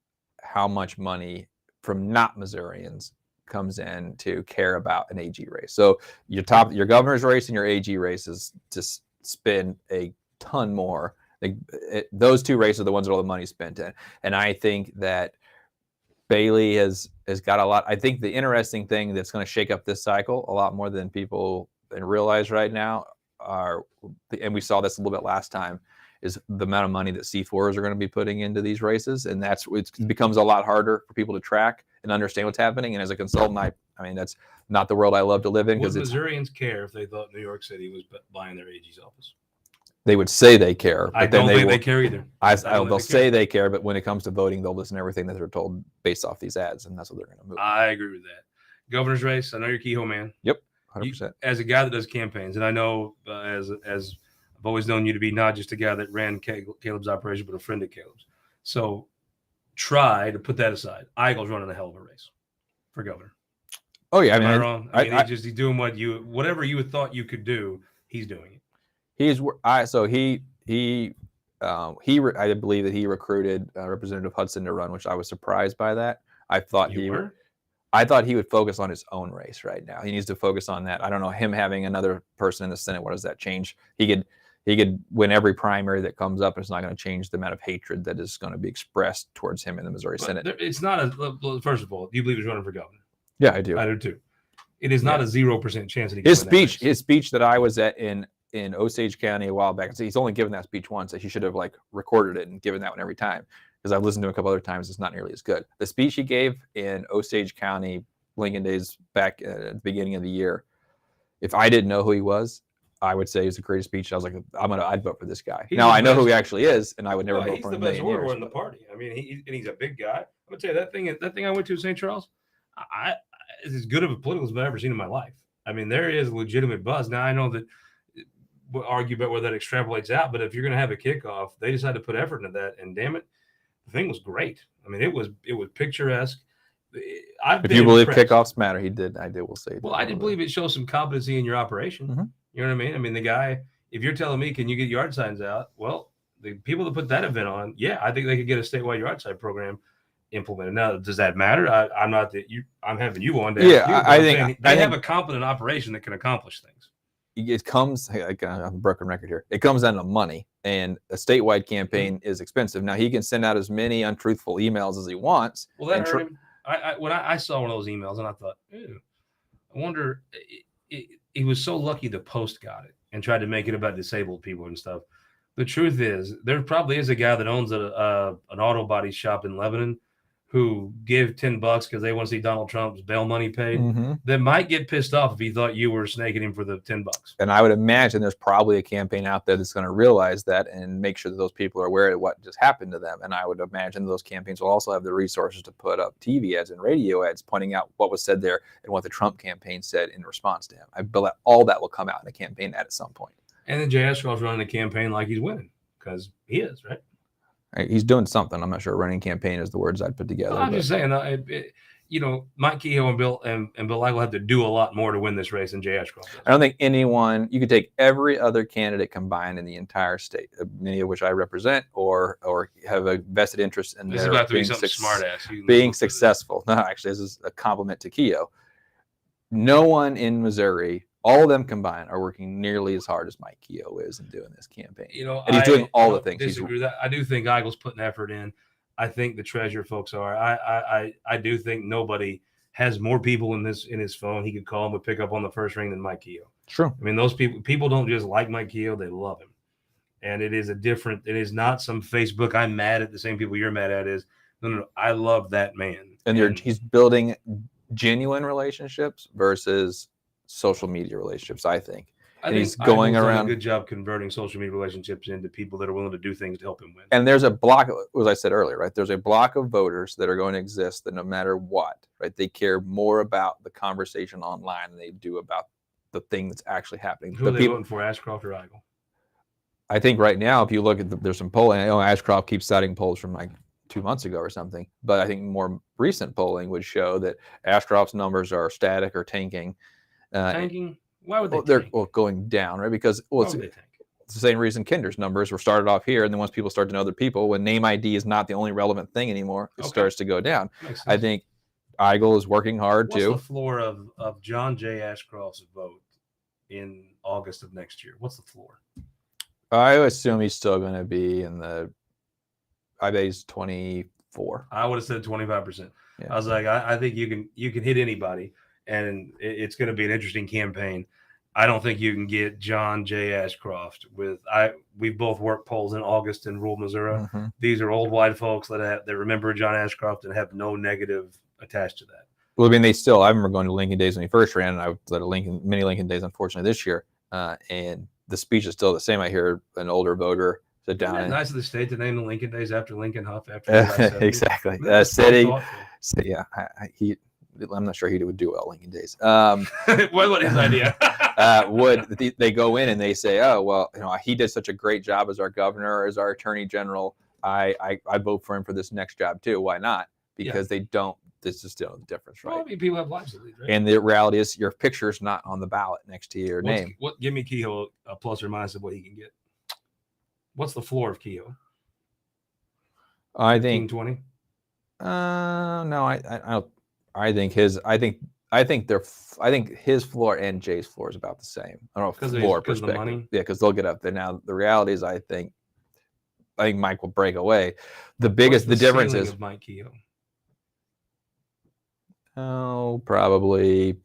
how much money from not Missourians comes in to care about an AG race. So your governor's race and your AG race is just spend a ton more. Those two races are the ones that all the money spent in. And I think that Bailey has got a lot. I think the interesting thing that's going to shake up this cycle a lot more than people realize right now and we saw this a little bit last time, is the amount of money that C4s are going to be putting into these races. And it becomes a lot harder for people to track and understand what's happening. And as a consultant, I mean, that's not the world I love to live in. Would Missourians care if they thought New York City was buying their AG's office? They would say they care. But I don't think they care either. They'll say they care, but when it comes to voting, they'll listen to everything that they're told based off these ads, and that's what they're going to move. I agree with that. Governor's race, I know you're Kehoe man. Yep, 100%. As a guy that does campaigns, and I know as I've always known you to be not just a guy that ran Caleb's operation, but a friend of Caleb's. So try to put that aside. Eichel's running a hell of a race for governor. Oh yeah, I mean, am I wrong? I mean, he's doing whatever you thought you could do, he's doing it. I believe that he recruited Representative Hudson to run, which I was surprised by that. I thought he would focus on his own race right now. He needs to focus on that. I don't know, him having another person in the Senate, what does that change? He could win every primary that comes up. It's not going to change the amount of hatred that is going to be expressed towards him in the Missouri Senate. It's not first of all, do you believe he's running for governor? Yeah, I do. I do too. It is not a 0% chance that he his speech that I was at in Osage County a while back. So he's only given that speech once. So he should have recorded it and given that one every time, because I've listened to it a couple other times. It's not nearly as good. The speech he gave in Osage County Lincoln days back at the beginning of the year, if I didn't know who he was, I would say he's the greatest speech. I was like, I'd vote for this guy. Now I know who he actually is, and I would never vote for him. He's the best orator in the party. I mean, he's a big guy. I'm gonna tell you that thing I went to in St. Charles, it's as good of a political as I've ever seen in my life. I mean, there is legitimate buzz. Now I know that we'll argue about where that extrapolates out, but if you're going to have a kickoff, they decided to put effort into that, and damn it, the thing was great. I mean, it was picturesque. If you believe kickoffs matter, he did. I will say. Well, I did believe it shows some competency in your operation. Mm-hmm. You know what I mean? I mean, the guy, if you're telling me, can you get yard signs out? Well, the people that put that event on, yeah, I think they could get a statewide yard sign program implemented. Now, does that matter? I'm not that you. I'm having you on. I think they have a competent operation that can accomplish things. It comes. I'm a broken record here. It comes down to money, and a statewide campaign is expensive. Now he can send out as many untruthful emails as he wants. Well, that hurt him. When I saw one of those emails, and I thought, ew, I wonder. He was so lucky the Post got it and tried to make it about disabled people and stuff. The truth is, there probably is a guy that owns an auto body shop in Lebanon who give $10 because they want to see Donald Trump's bail money paid. Mm-hmm. That might get pissed off if he thought you were snaking him for the $10. And I would imagine there's probably a campaign out there that's going to realize that and make sure that those people are aware of what just happened to them. And I would imagine those campaigns will also have the resources to put up TV ads and radio ads pointing out what was said there and what the Trump campaign said in response to him. I bet all that will come out in a campaign ad at some point. And then Jay Ashcroft's running a campaign like he's winning because he is, right? He's doing something. I'm not sure. Running campaign is the words I'd put together. Well, I'm just saying, Mike Kehoe and Bill Ike have to do a lot more to win this race than Jay Ashcroft does. I don't think anyone. You could take every other candidate combined in the entire state, many of which I represent or have a vested interest in. This is about to be something smart-ass. Being successful. No, actually, this is a compliment to Kehoe. No one in Missouri. All of them combined are working nearly as hard as Mike Kehoe is in doing this campaign. And he's doing all the things. Disagree with that. I do think Eichel's putting effort in. I think the Treasurer folks are. I do think nobody has more people in his phone. He could call them, would pick up on the first ring than Mike Kehoe. True. I mean, those people don't just like Mike Kehoe; they love him. And it is not some Facebook. I'm mad at the same people you're mad at. No. I love that man. And he's building genuine relationships versus social media relationships, I think. And he's going around. A good job converting social media relationships into people that are willing to do things to help him win. And there's a block, as I said earlier, right? There's a block of voters that are going to exist that no matter what, right? They care more about the conversation online than they do about the thing that's actually happening. Who are they voting for, Ashcroft or Eichel? I think right now, if you look at there's some polling. I know Ashcroft keeps citing polls from like 2 months ago or something, but I think more recent polling would show that Ashcroft's numbers are static or tanking. Tanking? Why would they tank? They're going down, right? Because it's the same reason Kinder's numbers were started off here, and then once people start to know other people, when name ID is not the only relevant thing anymore, it starts to go down. I think Eichel is working hard too. What's the floor of John J. Ashcroft's vote in August of next year? What's the floor? I assume he's still going to be in the. I bet he's 24. I would have said 25%. Yeah. I was like, I think you can hit anybody. And it's going to be an interesting campaign. I don't think you can get John J. Ashcroft we both worked polls in August in rural Missouri. Mm-hmm. These are old white folks that remember John Ashcroft and have no negative attached to that. Well, I mean, I remember going to Lincoln Days when he first ran, and I was at many Lincoln Days, unfortunately, this year. And the speech is still the same. I hear an older voter sit down. Isn't it nice of the state to name the Lincoln Days after Lincoln Huff? Exactly. I'm not sure he would do well Lincoln Days. What his idea? They go in and they say, oh, well, he did such a great job as our governor, as our attorney general. I vote for him for this next job too. Why not? Because they don't. This is still the difference, right? Well, I mean, people have lives to lead, right? And the reality is, your picture's not on the ballot next to your name. Give me Kehoe a plus or minus of what he can get. What's the floor of Kehoe? I think 20. No, I think his floor and Jay's floor is about the same. I don't know, floor perspective. The money? Yeah, because they'll get up there. Now the reality is, I think Mike will break away. The difference is of Mike Kehoe. Oh, probably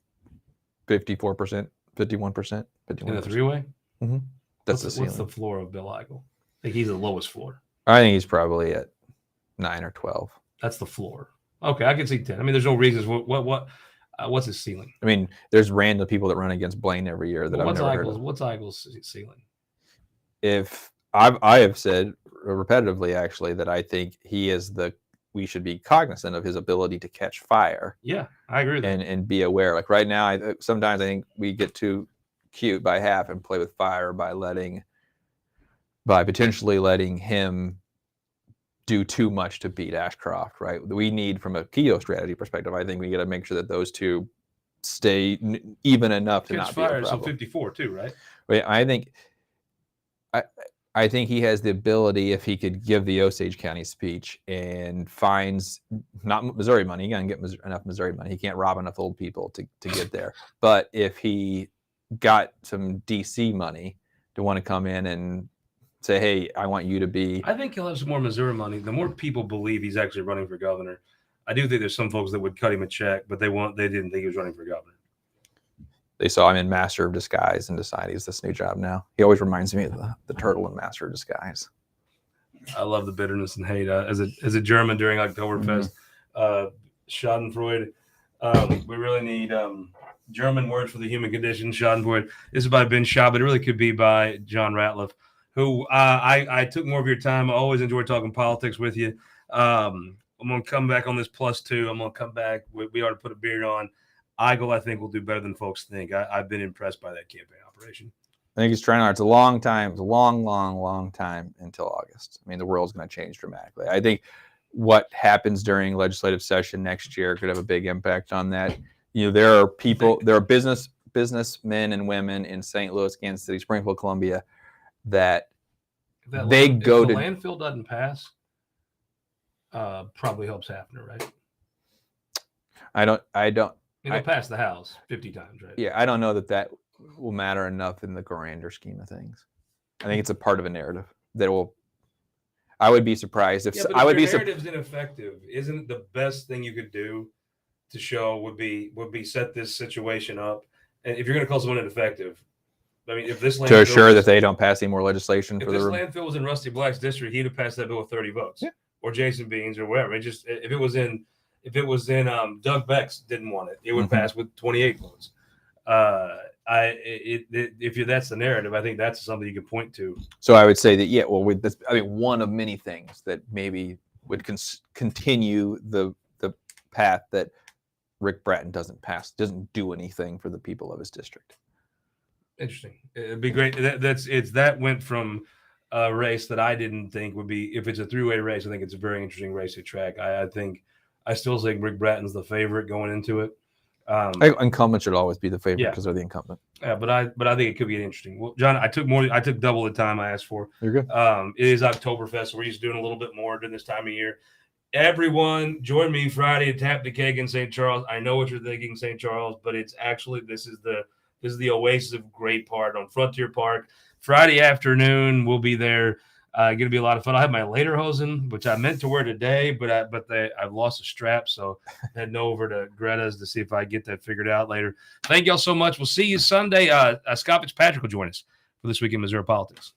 54%, 51%, 51%. In a three-way? Mm-hmm. That's the ceiling. What's the floor of Bill Eichel? I think he's the lowest floor. I think he's probably at 9 or 12. That's the floor. Okay, I can see 10. I mean, there's no reasons. What's his ceiling? I mean, there's random people that run against Blaine every year that I've never heard of. What's Eichel's ceiling? If I have said repetitively, actually, that I think we should be cognizant of his ability to catch fire. Yeah, I agree with that. And be aware. Like right now, sometimes I think we get too cute by half and play with fire by potentially letting him do too much to beat Ashcroft, right? We need, from a Keogh strategy perspective, I think we got to make sure that those two stay even enough to not be a Fire, so problem. 54 too, right? Wait, I think he has the ability, if he could give the Osage County speech and finds not Missouri money, he can't get enough Missouri money. He can't rob enough old people to get there. But if he got some DC money to want to come in and say, hey, I want you to be. I think he'll have some more Missouri money. The more people believe he's actually running for governor, I do think there's some folks that would cut him a check, but they didn't think he was running for governor. They saw him in Master of Disguise and decided he's this new job now. He always reminds me of the turtle in Master of Disguise. I love the bitterness and hate. As a German during Oktoberfest, Schadenfreude. We really need German words for the human condition. Schadenfreude. This is by Ben Schaub, but it really could be by John Ratliff, who I took more of your time. I always enjoy talking politics with you. I'm going to come back on this +2. I'm going to come back. We ought to put a beard on. Eigel, I think, will do better than folks think. I've been impressed by that campaign operation. I think he's trying hard. It's a long time. It's a long, long, long time until August. I mean, the world's going to change dramatically. I think what happens during legislative session next year could have a big impact on that. You know, there are businessmen and women in St. Louis, Kansas City, Springfield, Columbia, that they go to. If the landfill doesn't pass, probably helps Hafner, right? I don't. It'll pass the House 50 times, right? Yeah, I don't know that will matter enough in the grander scheme of things. I think it's a part of a narrative that will. I would be surprised if I would be. Narrative's ineffective. Isn't it the best thing you could do to show would be set this situation up? And if you're going to call someone ineffective, I mean, if this landfill to assure that they don't pass any more legislation if for this the landfill was in Rusty Black's district, he'd have passed that bill with 30 votes, yeah. Or Jason Beans or whatever. It just if it was in Doug Beck's didn't want it, it would pass with 28 votes. If that's the narrative, I think that's something you can point to. So I would say that, yeah, well, with this, I mean, one of many things that maybe would continue the path that Rick Bratton doesn't do anything for the people of his district. Interesting. It'd be great. That went from a race that I didn't think would be, if it's a three-way race, I think it's a very interesting race to track. I still think Rick Bratton's the favorite going into it. Incumbent should always be the favorite because they're the incumbent. Yeah, but I think it could be interesting. Well, John, I took double the time I asked for. You're good. It is Oktoberfest, so we're just doing a little bit more during this time of year. Everyone, join me Friday at Tap the Keg in St. Charles. I know what you're thinking, St. Charles, but it's actually this is the oasis of great part on Frontier Park. Friday afternoon, we'll be there. Going to be a lot of fun. I have my lederhosen, which I meant to wear today, but I've lost a strap, so heading over to Greta's to see if I get that figured out later. Thank y'all so much. We'll see you Sunday. Scott Fitzpatrick will join us for This Week in Missouri Politics.